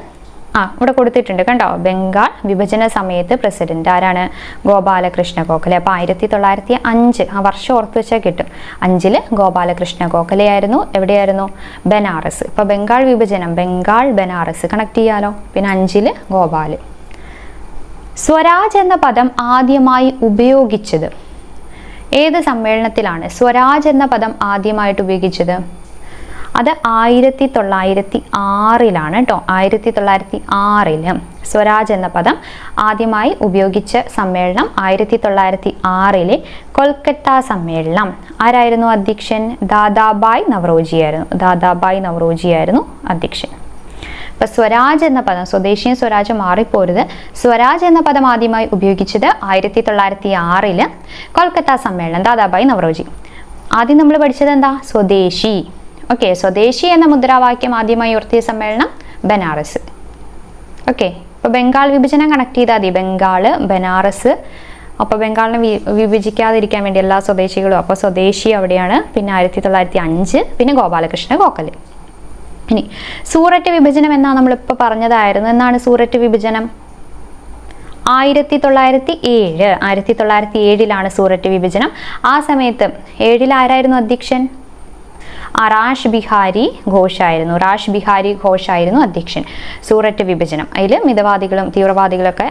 ഇവിടെ കൊടുത്തിട്ടുണ്ട് കണ്ടോ, ബംഗാൾ വിഭജന സമയത്ത് പ്രസിഡന്റ് ആരാണ്? ഗോപാലകൃഷ്ണ ഗോഖലെ. അപ്പോൾ 1905 ആ വർഷം ഓർത്ത് വെച്ചാൽ കിട്ടും. 5 ഗോപാലകൃഷ്ണ ഗോഖലെയായിരുന്നു. എവിടെയായിരുന്നു? ബനാറസ്. ഇപ്പോൾ ബംഗാൾ വിഭജനം, ബംഗാൾ ബനാറസ് കണക്ട് ചെയ്യാലോ. പിന്നെ 5 ഗോപാൽ. സ്വരാജ് എന്ന പദം ആദ്യമായി ഉപയോഗിച്ചത് ഏത് സമ്മേളനത്തിലാണ്? സ്വരാജ് എന്ന പദം ആദ്യമായിട്ട് ഉപയോഗിച്ചത് അത് 1906 കേട്ടോ. 1906 സ്വരാജ് എന്ന പദം ആദ്യമായി ഉപയോഗിച്ച സമ്മേളനം 1906 കൊൽക്കത്ത സമ്മേളനം. ആരായിരുന്നു അധ്യക്ഷൻ? ദാദാബായ് നവറോജിയായിരുന്നു അധ്യക്ഷൻ. ഇപ്പൊ സ്വരാജ് എന്ന പദം, സ്വദേശിയും സ്വരാജ് മാറിപ്പോരുത്. സ്വരാജ് എന്ന പദം ആദ്യമായി ഉപയോഗിച്ചത് 1906 കൊൽക്കത്ത സമ്മേളനം, ദാദാബായ് നവറോജി. ആദ്യം നമ്മൾ പഠിച്ചത് എന്താ? സ്വദേശി. ഓക്കെ, സ്വദേശി എന്ന മുദ്രാവാക്യം ആദ്യമായി ഉയർത്തിയ സമ്മേളനം ബനാറസ്. ഓക്കെ, ഇപ്പോൾ ബംഗാൾ വിഭജനം കണക്ട് ചെയ്താൽ മതി. ബംഗാള്, ബനാറസ്. അപ്പോൾ ബംഗാളിനെ വിഭജിക്കാതിരിക്കാൻ വേണ്ടി എല്ലാ സ്വദേശികളും, അപ്പോൾ സ്വദേശി അവിടെയാണ്. പിന്നെ 1905, പിന്നെ ഗോപാലകൃഷ്ണ ഗോഖലെ. ഇനി സൂററ്റ് വിഭജനം എന്നാ നമ്മളിപ്പോൾ പറഞ്ഞതായിരുന്നു. എന്നാണ് സൂററ്റ് വിഭജനം? 1907. 1907 സൂററ്റ് വിഭജനം. ആ സമയത്ത് 7 ആരായിരുന്നു അധ്യക്ഷൻ? റാഷ് ബിഹാരി ഘോഷായിരുന്നു അധ്യക്ഷൻ. സൂററ്റ് വിഭജനം, അതിൽ മിതവാദികളും തീവ്രവാദികളൊക്കെ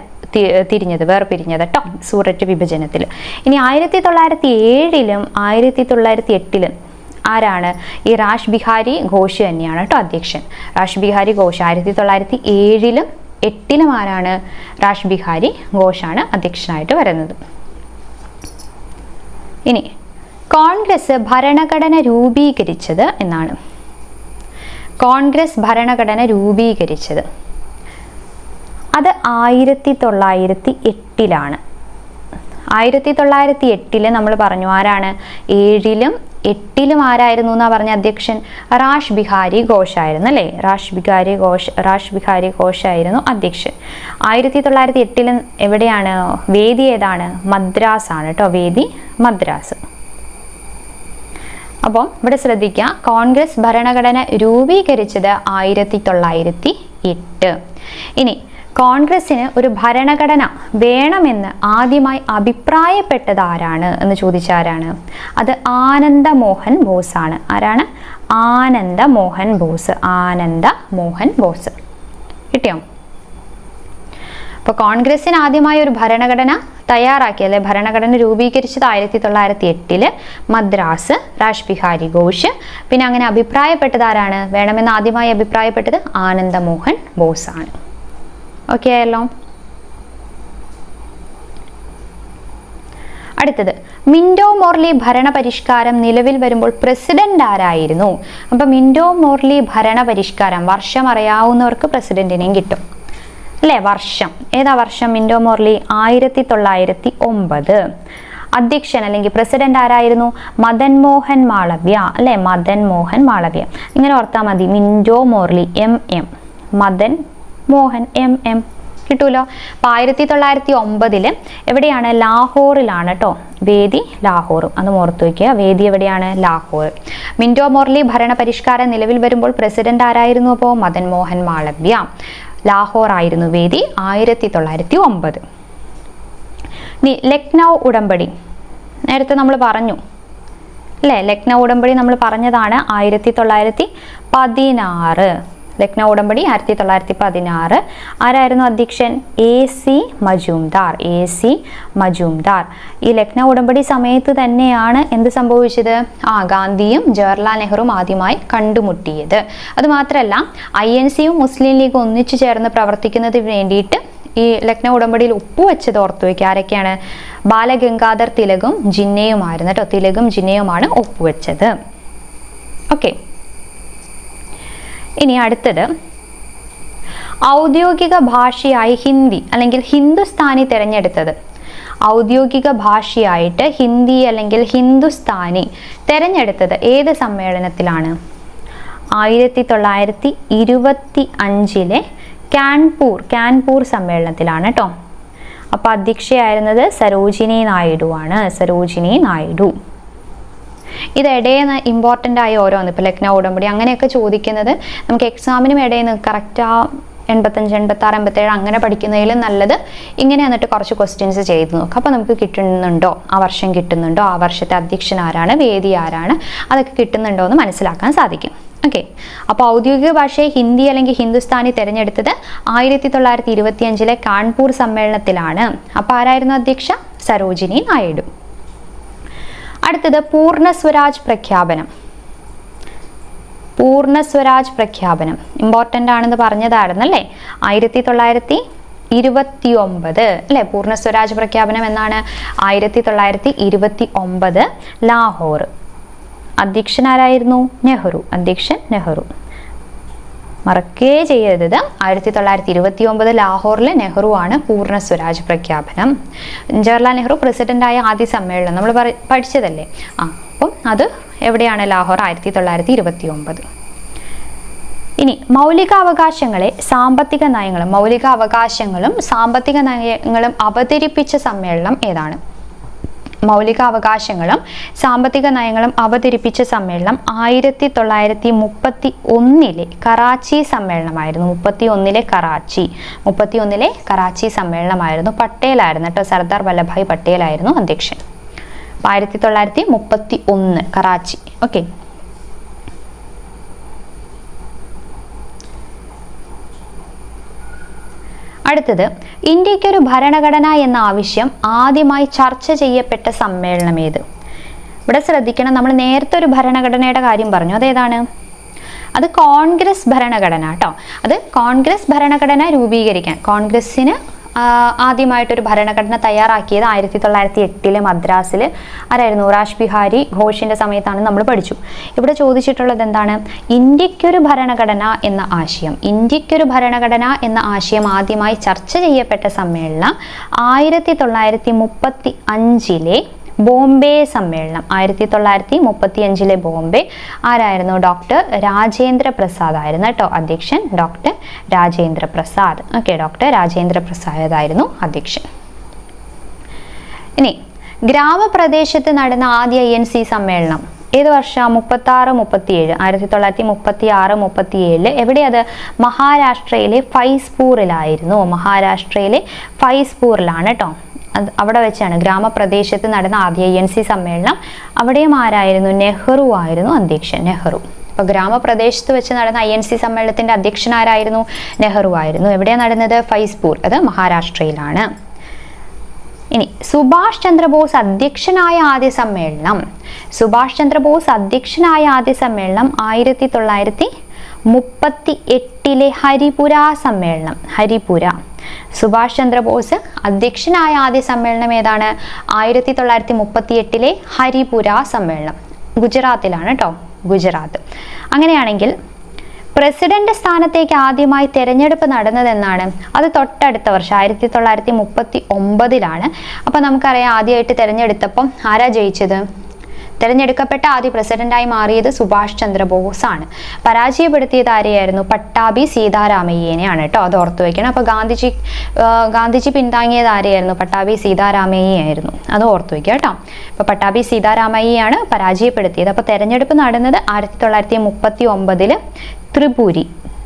വേർപിരിഞ്ഞത് കേട്ടോ സൂററ്റ് വിഭജനത്തിൽ. ഇനി 1907 1908 ആരാണ്? ഈ റാഷ് ബിഹാരി ഘോഷ് തന്നെയാണ് കേട്ടോ അധ്യക്ഷൻ. റാഷ് ബിഹാരി ഘോഷ് 1907 8 ആരാണ്? റാഷ് ബിഹാരി ഘോഷാണ് അധ്യക്ഷനായിട്ട് വരുന്നത്. ഇനി കോൺഗ്രസ് ഭരണഘടന രൂപീകരിച്ചത് എന്നാണ്. കോൺഗ്രസ് ഭരണഘടന രൂപീകരിച്ചത് അത് 1908 1908 നമ്മൾ പറഞ്ഞു. ആരാണ്? 7 8 ആരായിരുന്നു എന്നാ പറഞ്ഞ അധ്യക്ഷൻ? റാഷ് ബിഹാരി ഘോഷ് ആയിരുന്നു അല്ലേ. റാഷ് ബിഹാരി ഘോഷ് ആയിരുന്നു അധ്യക്ഷൻ. 1908 എവിടെയാണ്? വേദി ഏതാണ്? മദ്രാസ് ആണ് കേട്ടോ. വേദി മദ്രാസ്. അപ്പോൾ ഇവിടെ ശ്രദ്ധിക്കുക, കോൺഗ്രസ് ഭരണഘടന രൂപീകരിച്ചത് 1908. ഇനി കോൺഗ്രസിന് ഒരു ഭരണഘടന വേണമെന്ന് ആദ്യമായി അഭിപ്രായപ്പെട്ടത് ആരാണ് എന്ന് ചോദിച്ചാരാണ്? അത് ആനന്ദമോഹൻ ബോസ് ആണ്. ആരാണ്? ആനന്ദമോഹൻ ബോസ്. കിട്ടിയോ? അപ്പോൾ കോൺഗ്രസിന് ആദ്യമായി ഒരു ഭരണഘടന തയ്യാറാക്കി, അല്ലെ ഭരണഘടന രൂപീകരിച്ചത് 1908 മദ്രാസ്, റാഷ് ബിഹാരി ഘോഷ്. പിന്നെ അങ്ങനെ അഭിപ്രായപ്പെട്ടത് ആരാണ്? വേണമെന്ന് ആദ്യമായി അഭിപ്രായപ്പെട്ടത് ആനന്ദമോഹൻ ബോസ് ആണ്. ഓക്കെ ആയല്ലോ. അടുത്തത് മിന്റോ മോർലി ഭരണപരിഷ്കാരം നിലവിൽ വരുമ്പോൾ പ്രസിഡന്റ് ആരായിരുന്നു? അപ്പൊ മിന്റോ മോർലി ഭരണപരിഷ്കാരം വർഷം അറിയാവുന്നവർക്ക് പ്രസിഡന്റിനെയും കിട്ടും അല്ലേ. വർഷം ഏതാ വർഷം? Minto Morley 1909. അധ്യക്ഷൻ അല്ലെങ്കിൽ പ്രസിഡന്റ് ആരായിരുന്നു? മദൻ മോഹൻ മാളവ്യ അല്ലെ. മദൻ മോഹൻ മാളവ്യ. ഇങ്ങനെ ഓർത്താൽ മതി. Minto Morley MM, Madan Mohan MM കിട്ടൂലോ. അപ്പോൾ 1909 എവിടെയാണ്? ലാഹോറിലാണ് കേട്ടോ. വേദി ലാഹോറും അത് ഓർത്തു വയ്ക്കുക. വേദി എവിടെയാണ്? ലാഹോർ. മിന്റോ മോർലി ഭരണപരിഷ്കാരം നിലവിൽ വരുമ്പോൾ പ്രസിഡന്റ് ആരായിരുന്നു? അപ്പോൾ മദൻ മോഹൻ മാളവ്യ. ലാഹോർ ആയിരുന്നു വേദി 1909. ഇനി ലക്നൗ ഉടമ്പടി നേരത്തെ നമ്മൾ പറഞ്ഞു അല്ലേ. ലക്നൗ ഉടമ്പടി നമ്മൾ പറഞ്ഞതാണ് 1916. ലക്നൗ ഉടമ്പടി 1916. ആരായിരുന്നു അധ്യക്ഷൻ? AC മജുംദാർ. ഈ ലക്നൗ ഉടമ്പടി സമയത്ത് തന്നെയാണ് എന്ത് സംഭവിച്ചത്? ഗാന്ധിയും ജവഹർലാൽ നെഹ്റുവും ആദ്യമായി കണ്ടുമുട്ടിയത്. അതുമാത്രമല്ല INCയും മുസ്ലിം ലീഗും ഒന്നിച്ചു ചേർന്ന് പ്രവർത്തിക്കുന്നതിന് വേണ്ടിയിട്ട് ഈ ലക്നൗ ഉടമ്പടിയിൽ ഒപ്പുവെച്ചത് ഓർത്തു വയ്ക്കുക. ആരൊക്കെയാണ്? ബാലഗംഗാധർ തിലകും ജിന്നയുമായിരുന്നു കേട്ടോ. തിലകും ജിന്നയുമാണ് ഒപ്പുവെച്ചത്. ഓക്കെ. ഇനി അടുത്തത് ഔദ്യോഗിക ഭാഷയായി ഹിന്ദി അല്ലെങ്കിൽ ഹിന്ദുസ്ഥാനി തിരഞ്ഞെടുത്തത് ഔദ്യോഗിക ഭാഷയായിട്ട് ഹിന്ദി അല്ലെങ്കിൽ ഹിന്ദുസ്ഥാനി തിരഞ്ഞെടുത്തത് ഏത് സമ്മേളനത്തിലാണ്? 1925 കാൺപൂർ സമ്മേളനത്തിലാണ് കേട്ടോ. അപ്പോൾ അധ്യക്ഷയായിരുന്നത് സരോജിനി നായിഡു ആണ്. സരോജിനി നായിഡു. ഇത് ഇടയിൽ ഇമ്പോർട്ടൻ്റ് ആയ ഓരോന്ന്, ഇപ്പോൾ ലക്നൗ ഉടമ്പടി അങ്ങനെയൊക്കെ ചോദിക്കുന്നത് നമുക്ക് എക്സാമിനും ഇടയിൽ നിന്ന് കറക്റ്റ് ആ 85, 86, 87 അങ്ങനെ പഠിക്കുന്നതിലും നല്ലത് ഇങ്ങനെ വന്നിട്ട് കുറച്ച് ക്വസ്റ്റ്യൻസ് ചെയ്ത് നോക്കുക. അപ്പോൾ നമുക്ക് കിട്ടുന്നുണ്ടോ, ആ വർഷം കിട്ടുന്നുണ്ടോ, ആ വർഷത്തെ അധ്യക്ഷൻ ആരാണ്, വേദി ആരാണ്, അതൊക്കെ കിട്ടുന്നുണ്ടോ എന്ന് മനസ്സിലാക്കാൻ സാധിക്കും. ഓക്കെ. അപ്പോൾ ഔദ്യോഗിക ഭാഷയെ ഹിന്ദി അല്ലെങ്കിൽ ഹിന്ദുസ്ഥാനി തിരഞ്ഞെടുത്തത് 1925 കാൺപൂർ സമ്മേളനത്തിലാണ്. അപ്പോൾ ആരായിരുന്നു അധ്യക്ഷ? സരോജിനി നായിഡു. അടുത്തത് പൂർണ്ണ സ്വരാജ് പ്രഖ്യാപനം. പൂർണ്ണ സ്വരാജ് പ്രഖ്യാപനം ഇമ്പോർട്ടൻ്റ് ആണെന്ന് പറഞ്ഞതായിരുന്നല്ലേ? 1929 അല്ലേ? പൂർണ്ണ സ്വരാജ് പ്രഖ്യാപനം എന്നാണ് 1929 ലാഹോർ. അധ്യക്ഷനാരായിരുന്നു? നെഹ്റു. അധ്യക്ഷൻ നെഹ്റു. മറക്കേ ചെയ്യരുത്. 1929 ലാഹോറിൽ നെഹ്റു ആണ് പൂർണ്ണ സ്വരാജ് പ്രഖ്യാപനം. ജവഹർലാൽ നെഹ്റു പ്രസിഡന്റായ ആദ്യ സമ്മേളനം നമ്മൾ പഠിച്ചതല്ലേ? അപ്പം അത് എവിടെയാണ്? ലാഹോർ 1929. ഇനി മൗലികാവകാശങ്ങളും സാമ്പത്തിക നയങ്ങളും അവതരിപ്പിച്ച സമ്മേളനം ഏതാണ്? മൗലികാവകാശങ്ങളും സാമ്പത്തിക നയങ്ങളും അവതരിപ്പിച്ച സമ്മേളനം 1931 കറാച്ചി സമ്മേളനമായിരുന്നു. 31 കറാച്ചി സമ്മേളനമായിരുന്നു. പട്ടേലായിരുന്നു കേട്ടോ, സർദാർ വല്ലഭായ് പട്ടേലായിരുന്നു അധ്യക്ഷൻ. 1931 കറാച്ചി. ഓക്കെ. അടുത്തത് ഇന്ത്യക്കൊരു ഭരണഘടന എന്ന ആവശ്യം ആദ്യമായി ചർച്ച ചെയ്യപ്പെട്ട സമ്മേളനം ഏത്? ഇവിടെ ശ്രദ്ധിക്കണം, നമ്മൾ നേരത്തെ ഒരു ഭരണഘടനയുടെ കാര്യം പറഞ്ഞു. അതേതാണ്? അത് കോൺഗ്രസ് ഭരണഘടന കേട്ടോ. അത് കോൺഗ്രസ് ഭരണഘടന രൂപീകരിക്കാൻ കോൺഗ്രസിന് ആദ്യമായിട്ടൊരു ഭരണഘടന തയ്യാറാക്കിയത് 1908 മദ്രാസിൽ ആരായിരുന്നു? റാഷ് ബിഹാരി ഘോഷിന്റെ സമയത്താണ് നമ്മൾ പഠിച്ചു. ഇവിടെ ചോദിച്ചിട്ടുള്ളത് എന്താണ്? ഇന്ത്യക്കൊരു ഭരണഘടന എന്ന ആശയം. ഇന്ത്യക്കൊരു ഭരണഘടന എന്ന ആശയം ആദ്യമായി ചർച്ച ചെയ്യപ്പെട്ട സമ്മേളനം 1935 ബോംബെ സമ്മേളനം. 1935 ബോംബെ. ആരായിരുന്നു? ഡോക്ടർ രാജേന്ദ്ര പ്രസാദ് ആയിരുന്നു കേട്ടോ അധ്യക്ഷൻ. Doctor Rajendra Prasad. Okay, doctor Rajendra Prasad ആയിരുന്നു അധ്യക്ഷൻ. ഇനി ഗ്രാമപ്രദേശത്ത് നടന്ന ആദ്യ INC സമ്മേളനം ഏത് വർഷം? 36-37. 1936-37 എവിടെയത്? മഹാരാഷ്ട്രയിലെ ഫൈസ്പൂറിലായിരുന്നു. മഹാരാഷ്ട്രയിലെ ഫൈസ്പൂറിലാണ് കേട്ടോ. അവിടെ വെച്ചാണ് ഗ്രാമപ്രദേശത്ത് നടന്ന ആദ്യ INC സമ്മേളനം. അവിടെയും ആരായിരുന്നു? നെഹ്റു ആയിരുന്നു അധ്യക്ഷൻ. നെഹ്റു. അപ്പോൾ ഗ്രാമപ്രദേശത്ത് വെച്ച് നടന്ന INC സമ്മേളനത്തിന്റെ അധ്യക്ഷൻ ആരായിരുന്നു? നെഹ്റു ആയിരുന്നു. എവിടെയാണ് നടന്നത്? ഫൈസ്പൂർ. അത് മഹാരാഷ്ട്രയിലാണ്. ഇനി സുഭാഷ് ചന്ദ്രബോസ് അധ്യക്ഷനായ ആദ്യ സമ്മേളനം. സുഭാഷ് ചന്ദ്രബോസ് അധ്യക്ഷനായ ആദ്യ സമ്മേളനം 1938 ഹരിപുര സമ്മേളനം. ഹരിപുര. സുഭാഷ് ചന്ദ്രബോസ് അധ്യക്ഷനായ ആദ്യ സമ്മേളനം ഏതാണ്? 1938 ഹരിപുര സമ്മേളനം. ഗുജറാത്തിലാണ് കേട്ടോ, ഗുജറാത്ത്. അങ്ങനെയാണെങ്കിൽ പ്രസിഡന്റ് സ്ഥാനത്തേക്ക് ആദ്യമായി തെരഞ്ഞെടുപ്പ് നടന്നത് എന്നാണ്? അത് തൊട്ടടുത്ത വർഷം 1939 അപ്പോൾ നമുക്കറിയാം ആദ്യമായിട്ട് തെരഞ്ഞെടുത്തപ്പം ആരാ ജയിച്ചത്? തെരഞ്ഞെടുക്കപ്പെട്ട ആദ്യ പ്രസിഡന്റായി മാറിയത് സുഭാഷ് ചന്ദ്രബോസ് ആണ്. പരാജയപ്പെടുത്തിയത് ആരെയായിരുന്നു? പട്ടാഭി സീതാരാമയ്യനെയാണ് കേട്ടോ. അത് ഓർത്തു വെക്കണം. അപ്പോൾ ഗാന്ധിജി പിന്താങ്ങിയത് ആരെയായിരുന്നു? പട്ടാഭി സീതാരാമയ്യയായിരുന്നു. അത് ഓർത്തു വെക്കുക കേട്ടോ. അപ്പോൾ പട്ടാഭി സീതാരാമയ്യയാണ് പരാജയപ്പെടുത്തിയത്. അപ്പോൾ തെരഞ്ഞെടുപ്പ് നടന്നത് 1939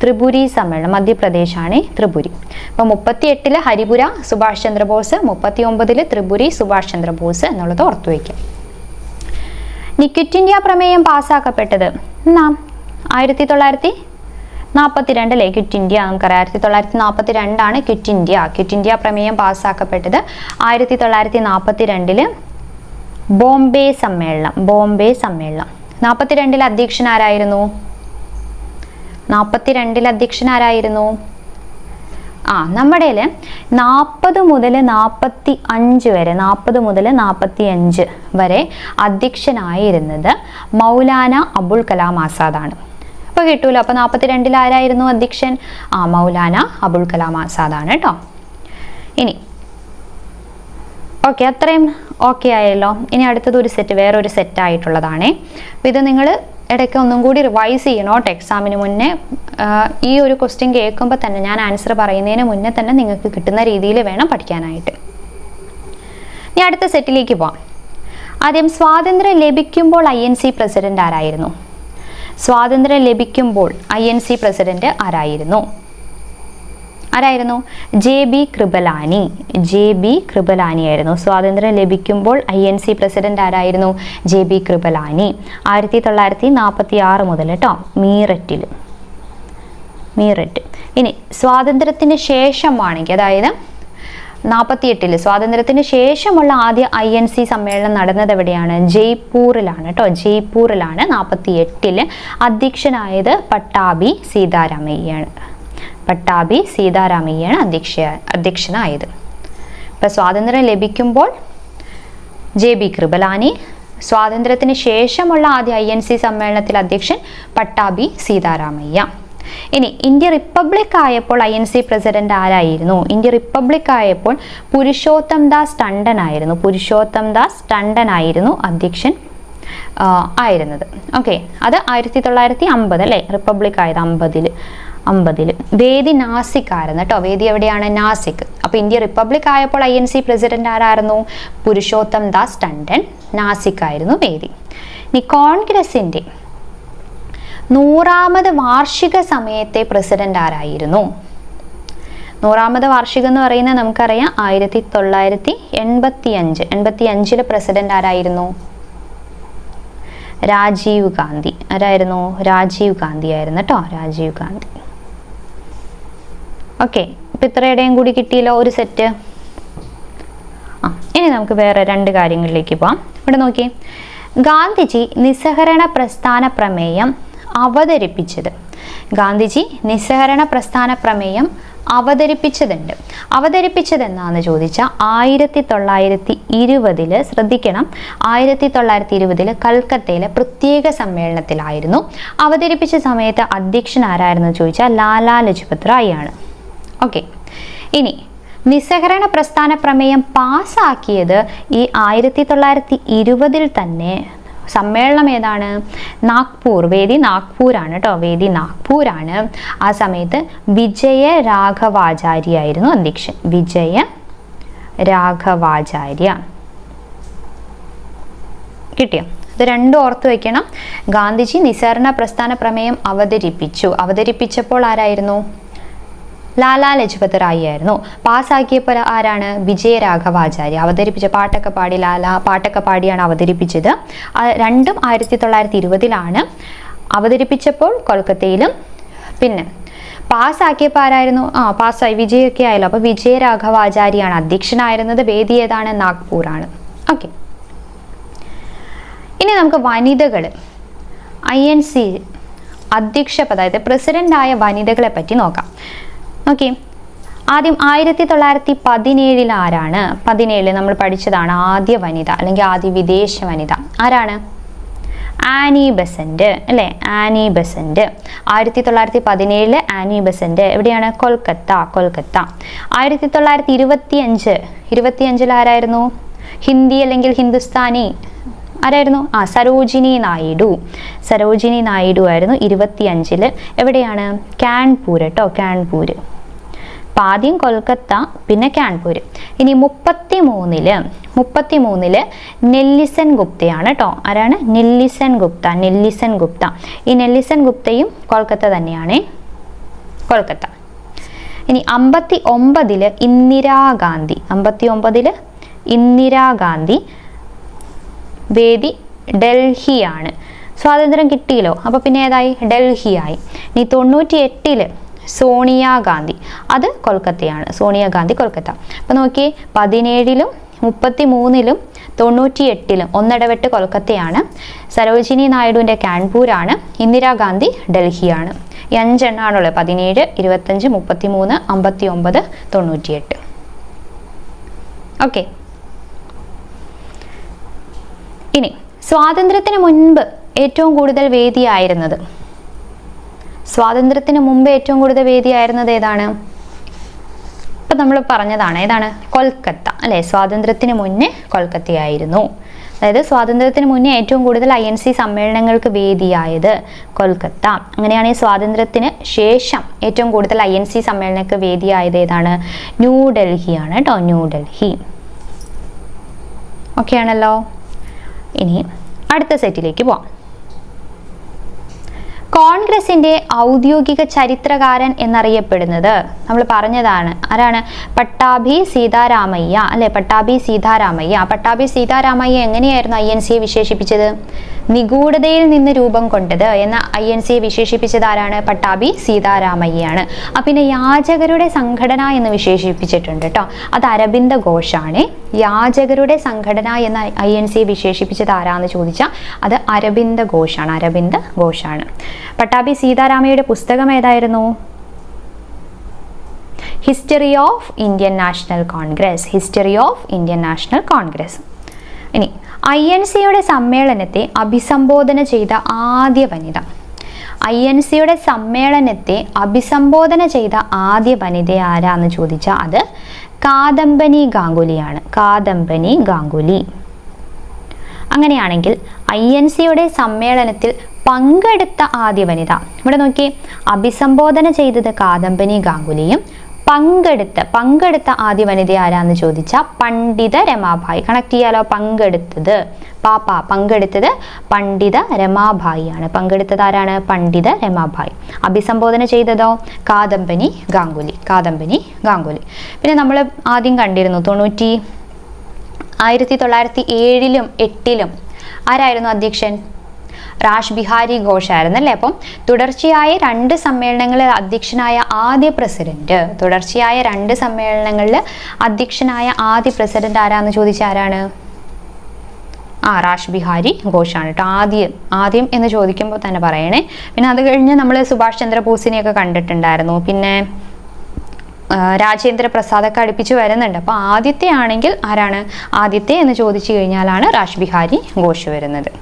ത്രിപുരി സമ്മേളനം. മധ്യപ്രദേശാണ് ത്രിപുരി. അപ്പോൾ 38 ഹരിപുര സുഭാഷ് ചന്ദ്രബോസ്, 39 ത്രിപുരി സുഭാഷ് ചന്ദ്രബോസ് എന്നുള്ളത് ഓർത്തു വയ്ക്കുക. ഇനി ക്വിറ്റ് ഇന്ത്യ പ്രമേയം പാസ്സാക്കപ്പെട്ടത് 1942 ക്വിറ്റ് ഇന്ത്യ. നമുക്കറിയാം 1942 ക്വിറ്റ് ഇന്ത്യ പ്രമേയം പാസ്സാക്കപ്പെട്ടത്. 1942 ബോംബെ സമ്മേളനം. 42 അധ്യക്ഷനാരായിരുന്നു? 42 അധ്യക്ഷനാരായിരുന്നു? നമ്മുടെ 40 മുതൽ 45 വരെ 40 മുതൽ 45 വരെ അധ്യക്ഷനായിരുന്നത് മൗലാന അബുൽ കലാം ആസാദാണ്. അപ്പോൾ കിട്ടൂല. അപ്പോൾ 42 ആരായിരുന്നു അധ്യക്ഷൻ? മൗലാന അബുൽ കലാം ആസാദാണ് കേട്ടോ. ഇനി ഓക്കെ, അത്രയും ഓക്കെ ആയല്ലോ. ഇനി അടുത്തത് ഒരു സെറ്റ്, വേറൊരു സെറ്റായിട്ടുള്ളതാണേ. അപ്പോൾ ഇത് നിങ്ങൾ ഇടയ്ക്ക് ഒന്നും കൂടി റിവൈസ് ചെയ്യണോട്ടോ എക്സാമിന് മുന്നേ. ഈ ഒരു ക്വസ്റ്റ്യൻ കേൾക്കുമ്പോൾ തന്നെ, ഞാൻ ആൻസർ പറയുന്നതിന് മുന്നേ തന്നെ നിങ്ങൾക്ക് കിട്ടുന്ന രീതിയിൽ വേണം പഠിക്കാനായിട്ട്. ഇനി അടുത്ത സെറ്റിലേക്ക് പോവാം. ആദ്യം സ്വാതന്ത്ര്യം ലഭിക്കുമ്പോൾ INC പ്രസിഡന്റ് ആരായിരുന്നു? സ്വാതന്ത്ര്യം ലഭിക്കുമ്പോൾ INC പ്രസിഡന്റ് ആരായിരുന്നു? JB കൃപലാനി. JB കൃപലാനി ആയിരുന്നു. സ്വാതന്ത്ര്യം ലഭിക്കുമ്പോൾ INC പ്രസിഡന്റ് ആരായിരുന്നു? JB കൃപലാനി. 1946 മുതൽ കേട്ടോ, മീററ്റ്. ഇനി സ്വാതന്ത്ര്യത്തിന് ശേഷമാണെങ്കിൽ, അതായത് 48 സ്വാതന്ത്ര്യത്തിന് ശേഷമുള്ള ആദ്യ INC സമ്മേളനം നടന്നത് എവിടെയാണ്? ജയ്പൂരിലാണ് കേട്ടോ, ജയ്പൂരിലാണ്. 48 അധ്യക്ഷനായത് പട്ടാഭി സീതാരാമയ്യാണ്. അധ്യക്ഷനായത്. ഇപ്പം സ്വാതന്ത്ര്യം ലഭിക്കുമ്പോൾ JB കൃപലാനി, സ്വാതന്ത്ര്യത്തിന് ശേഷമുള്ള ആദ്യ INC സമ്മേളനത്തിൽ അധ്യക്ഷൻ പട്ടാഭി സീതാരാമയ്യ. ഇനി ഇന്ത്യ റിപ്പബ്ലിക് ആയപ്പോൾ INC പ്രസിഡന്റ് ആരായിരുന്നു? ഇന്ത്യ റിപ്പബ്ലിക് ആയപ്പോൾ പുരുഷോത്തം ദാസ് ടണ്ടൻ ആയിരുന്നു അധ്യക്ഷൻ ആയിരുന്നത്. ഓക്കെ, അത് 1950 അല്ലേ, റിപ്പബ്ലിക് ആയത് 50. വേദി നാസിക് ആയിരുന്നു കേട്ടോ. വേദി എവിടെയാണ്? നാസിക്. അപ്പോൾ ഇന്ത്യ റിപ്പബ്ലിക് ആയപ്പോൾ INC പ്രസിഡന്റ് ആരായിരുന്നു? പുരുഷോത്തം ദാസ് ടണ്ടൻ. നാസിക് ആയിരുന്നു വേദി. ഇനി കോൺഗ്രസിന്റെ 100ാമത് വാർഷിക സമയത്തെ പ്രസിഡന്റ് ആരായിരുന്നു? 100ാമത് വാർഷികം എന്ന് പറയുന്നത് നമുക്കറിയാം 1985 പ്രസിഡന്റ് ആരായിരുന്നു? രാജീവ് ഗാന്ധി. ആരായിരുന്നു? രാജീവ് ഗാന്ധി ആയിരുന്നു കേട്ടോ, രാജീവ് ഗാന്ധി. ഓക്കെ, ഇപ്പം ഇത്രയുടെയും കൂടി കിട്ടിയല്ലോ ഒരു സെറ്റ്. ഇനി നമുക്ക് വേറെ 2 കാര്യങ്ങളിലേക്ക് പോവാം. ഇവിടെ നോക്കി, ഗാന്ധിജി നിസ്സഹകരണ പ്രസ്ഥാന പ്രമേയം അവതരിപ്പിച്ചത്. ഗാന്ധിജി നിസ്സഹകരണ പ്രസ്ഥാന പ്രമേയം അവതരിപ്പിച്ചത് എന്നാന്ന് ചോദിച്ചാൽ 1920 ശ്രദ്ധിക്കണം, 1920 കൽക്കത്തയിലെ പ്രത്യേക സമ്മേളനത്തിലായിരുന്നു. അവതരിപ്പിച്ച സമയത്ത് അധ്യക്ഷൻ ആരായിരുന്നു ചോദിച്ചാൽ ലാലാ ലജ്പത് റായ് ആണ്. ഓക്കെ, ഇനി നിസ്സഹകരണ പ്രസ്ഥാന പ്രമേയം പാസ്സാക്കിയത് ഈ 1920 തന്നെ. സമ്മേളനം ഏതാണ്? നാഗ്പൂർ. വേദി നാഗ്പൂരാണ് കേട്ടോ, വേദി നാഗ്പൂരാണ്. ആ സമയത്ത് വിജയ രാഘവാചാര്യ ആയിരുന്നു അധ്യക്ഷൻ. വിജയ രാഘവാചാര്യ. കിട്ടിയോ? ഇത് രണ്ടും ഓർത്ത് വെക്കണം. ഗാന്ധിജി നിസ്സഹകരണ പ്രസ്ഥാന പ്രമേയം അവതരിപ്പിച്ചപ്പോൾ ആരായിരുന്നു? ലാലാ ലജ്പത് റായ് ആയിരുന്നു. പാസ്സാക്കിയപ്പോൾ ആരാണ്? വിജയ രാഘവാചാര്യ. അവതരിപ്പിച്ച പാട്ടൊക്കെ പാടി, പാട്ടൊക്കെ പാടിയാണ് അവതരിപ്പിച്ചത്. രണ്ടും 1920 അവതരിപ്പിച്ചപ്പോൾ കൊൽക്കത്തയിലും, പിന്നെ പാസ്സാക്കിയപ്പോൾ ആരായിരുന്നു? പാസ്സായി വിജയൊക്കെ ആയല്ലോ. അപ്പോൾ വിജയ രാഘവാചാര്യാണ് അധ്യക്ഷനായിരുന്നത്. വേദി ഏതാണ്? നാഗ്പൂറാണ്. ഓക്കെ, ഇനി നമുക്ക് വനിതകൾ INC അധ്യക്ഷ പദം, അതായത് പ്രസിഡന്റ് ആയ വനിതകളെ പറ്റി നോക്കാം. ഓക്കെ, ആദ്യം 1917 ആരാണ്? 17 നമ്മൾ പഠിച്ചതാണ് ആദ്യ വനിത അല്ലെങ്കിൽ ആദ്യ വിദേശ വനിത ആരാണ്? ആനി ബസന്റ് അല്ലേ, ആനി ബസന്റ്. 1917 ആനി ബസന്റ് എവിടെയാണ്? കൊൽക്കത്ത. 1925 ആരായിരുന്നു? ഹിന്ദി അല്ലെങ്കിൽ ഹിന്ദുസ്ഥാനി ആരായിരുന്നു? സരോജിനി നായിഡു. സരോജിനി നായിഡു ആയിരുന്നു 25. എവിടെയാണ്? കാൺപൂർ കേട്ടോ, കാൺപൂർ. അപ്പം ആദ്യം കൊൽക്കത്ത, പിന്നെ കാൺപൂർ. ഇനി 33 നെല്ലിസൺ ഗുപ്തയാണ് കേട്ടോ. ആരാണ്? നെല്ലിസൺ ഗുപ്ത. ഈ നെല്ലിസൺ ഗുപ്തയും കൊൽക്കത്ത തന്നെയാണ്, കൊൽക്കത്ത. ഇനി 59 ഇന്ദിരാഗാന്ധി. 59 ഇന്ദിരാഗാന്ധി. വേദി ഡൽഹിയാണ്. സ്വാതന്ത്ര്യം കിട്ടിയല്ലോ, അപ്പോൾ പിന്നെ ഏതായി? ഡൽഹിയായി. ഇനി 98 സോണിയാഗാന്ധി. അത് കൊൽക്കത്തയാണ്. സോണിയാഗാന്ധി കൊൽക്കത്ത. അപ്പോൾ നോക്കിയേ, 17 33 98 ഒന്നിടവിട്ട് കൊൽക്കത്തയാണ്. സരോജിനി നായിഡുവിൻ്റെ കാൺപൂരാണ്. ഇന്ദിരാഗാന്ധി ഡൽഹിയാണ്. ഈ 5 എണ്ണാണുള്ളത്. 17 25 33 59 98. ഓക്കെ, ഇനി സ്വാതന്ത്ര്യത്തിന് മുൻപ് ഏറ്റവും കൂടുതൽ വേദിയായിരുന്നത്, സ്വാതന്ത്ര്യത്തിന് മുമ്പ് ഏറ്റവും കൂടുതൽ വേദിയായിരുന്നത് ഏതാണ്? ഇപ്പം നമ്മൾ പറഞ്ഞതാണ് ഏതാണ്, കൊൽക്കത്ത അല്ലേ, സ്വാതന്ത്ര്യത്തിന് മുന്നേ കൊൽക്കത്തയായിരുന്നു. അതായത് സ്വാതന്ത്ര്യത്തിന് മുന്നേ ഏറ്റവും കൂടുതൽ INC സമ്മേളനങ്ങൾക്ക് വേദിയായത് കൊൽക്കത്ത. അങ്ങനെയാണെങ്കിൽ സ്വാതന്ത്ര്യത്തിന് ശേഷം ഏറ്റവും കൂടുതൽ INC സമ്മേളനങ്ങൾക്ക് വേദിയായത് ഏതാണ്, ന്യൂഡൽഹിയാണ് കേട്ടോ, ന്യൂഡൽഹി. ഓക്കെ ആണല്ലോ. ഇനി അടുത്ത സെറ്റിലേക്ക് പോവാം. കോൺഗ്രസിന്റെ ഔദ്യോഗിക ചരിത്രകാരൻ എന്നറിയപ്പെടുന്നത് നമ്മൾ പറഞ്ഞതാണ്, ആരാണ്, പട്ടാഭി സീതാരാമയ്യ അല്ലെ, പട്ടാഭി സീതാരാമയ്യ. പട്ടാഭി സീതാരാമയ്യ എങ്ങനെയായിരുന്നു INCയെ വിശേഷിപ്പിച്ചത്, നിഗൂഢതയിൽ നിന്ന് രൂപം കൊണ്ടത് എന്ന INCയെ വിശേഷിപ്പിച്ചത് ആരാണ്, പട്ടാഭി സീതാരാമയ്യാണ്. പിന്നെ യാചകരുടെ സംഘടന എന്ന് വിശേഷിപ്പിച്ചിട്ടുണ്ട് കേട്ടോ, അത് അരബിന്ദ ഘോഷാണ്. യാചകരുടെ സംഘടന എന്ന INCയെ വിശേഷിപ്പിച്ചത് ആരാന്ന് ചോദിച്ചാൽ അത് അരബിന്ദ ഘോഷാണ്, അരബിന്ദ ഘോഷാണ്. പട്ടാഭി സീതാരാമയ്യയുടെ പുസ്തകം ഏതായിരുന്നു, history of Indian national Congress, history of Indian national Congress. ഇനി INCയുടെ സമ്മേളനത്തെ അഭിസംബോധന ചെയ്ത ആദ്യ വനിത, INCയുടെ സമ്മേളനത്തെ അഭിസംബോധന ചെയ്ത ആദ്യ വനിത ആരാന്ന് ചോദിച്ചാൽ അത് കാദംബനി ഗാംഗുലിയാണ്, കാദംബനി ഗാംഗുലി. അങ്ങനെയാണെങ്കിൽ INCയുടെ സമ്മേളനത്തിൽ പങ്കെടുത്ത ആദ്യ വനിത, ഇവിടെ നോക്കി, അഭിസംബോധന ചെയ്തത് കാദംബനി ഗാംഗുലിയും പങ്കെടുത്ത ആദ്യ വനിത ആരാന്ന് ചോദിച്ചാൽ പണ്ഡിത രമാഭായി. കണക്ട് ചെയ്യാലോ, പങ്കെടുത്തത് പങ്കെടുത്തത് പണ്ഡിത രമാഭായിയാണ്. പങ്കെടുത്തത് ആരാണ്, പണ്ഡിത രമാഭായി. അഭിസംബോധന ചെയ്തതോ കാദംബനി ഗാംഗുലി, കാദംബനി ഗാംഗുലി. പിന്നെ നമ്മൾ ആദ്യം കണ്ടിരുന്നു 1907-ലും 8-ലും ആരായിരുന്നു അധ്യക്ഷൻ, രാഷ് ബിഹാരി ഘോഷ് ആയിരുന്നു അല്ലേ. അപ്പം തുടർച്ചയായ 2 സമ്മേളനങ്ങളിൽ അധ്യക്ഷനായ ആദ്യ പ്രസിഡന്റ്, തുടർച്ചയായ 2 സമ്മേളനങ്ങളിൽ അധ്യക്ഷനായ ആദ്യ പ്രസിഡന്റ് ആരാന്ന് ചോദിച്ചാൽ ആരാണ്, രാഷ് ബിഹാരി ഘോഷാണ് കേട്ടോ. ആദ്യം എന്ന് ചോദിക്കുമ്പോൾ തന്നെ പറയണേ. പിന്നെ അത് കഴിഞ്ഞ് നമ്മൾ സുഭാഷ് ചന്ദ്രബോസിനെയൊക്കെ കണ്ടിട്ടുണ്ടായിരുന്നു, പിന്നെ രാജേന്ദ്ര പ്രസാദൊക്കെ അടുപ്പിച്ച് വരുന്നുണ്ട്. അപ്പോൾ ആദ്യത്തെ ആണെങ്കിൽ ആരാണ്, ആദ്യത്തെ എന്ന് ചോദിച്ചു കഴിഞ്ഞാലാണ് രാഷ് ബിഹാരി ഘോഷ് വരുന്നത്.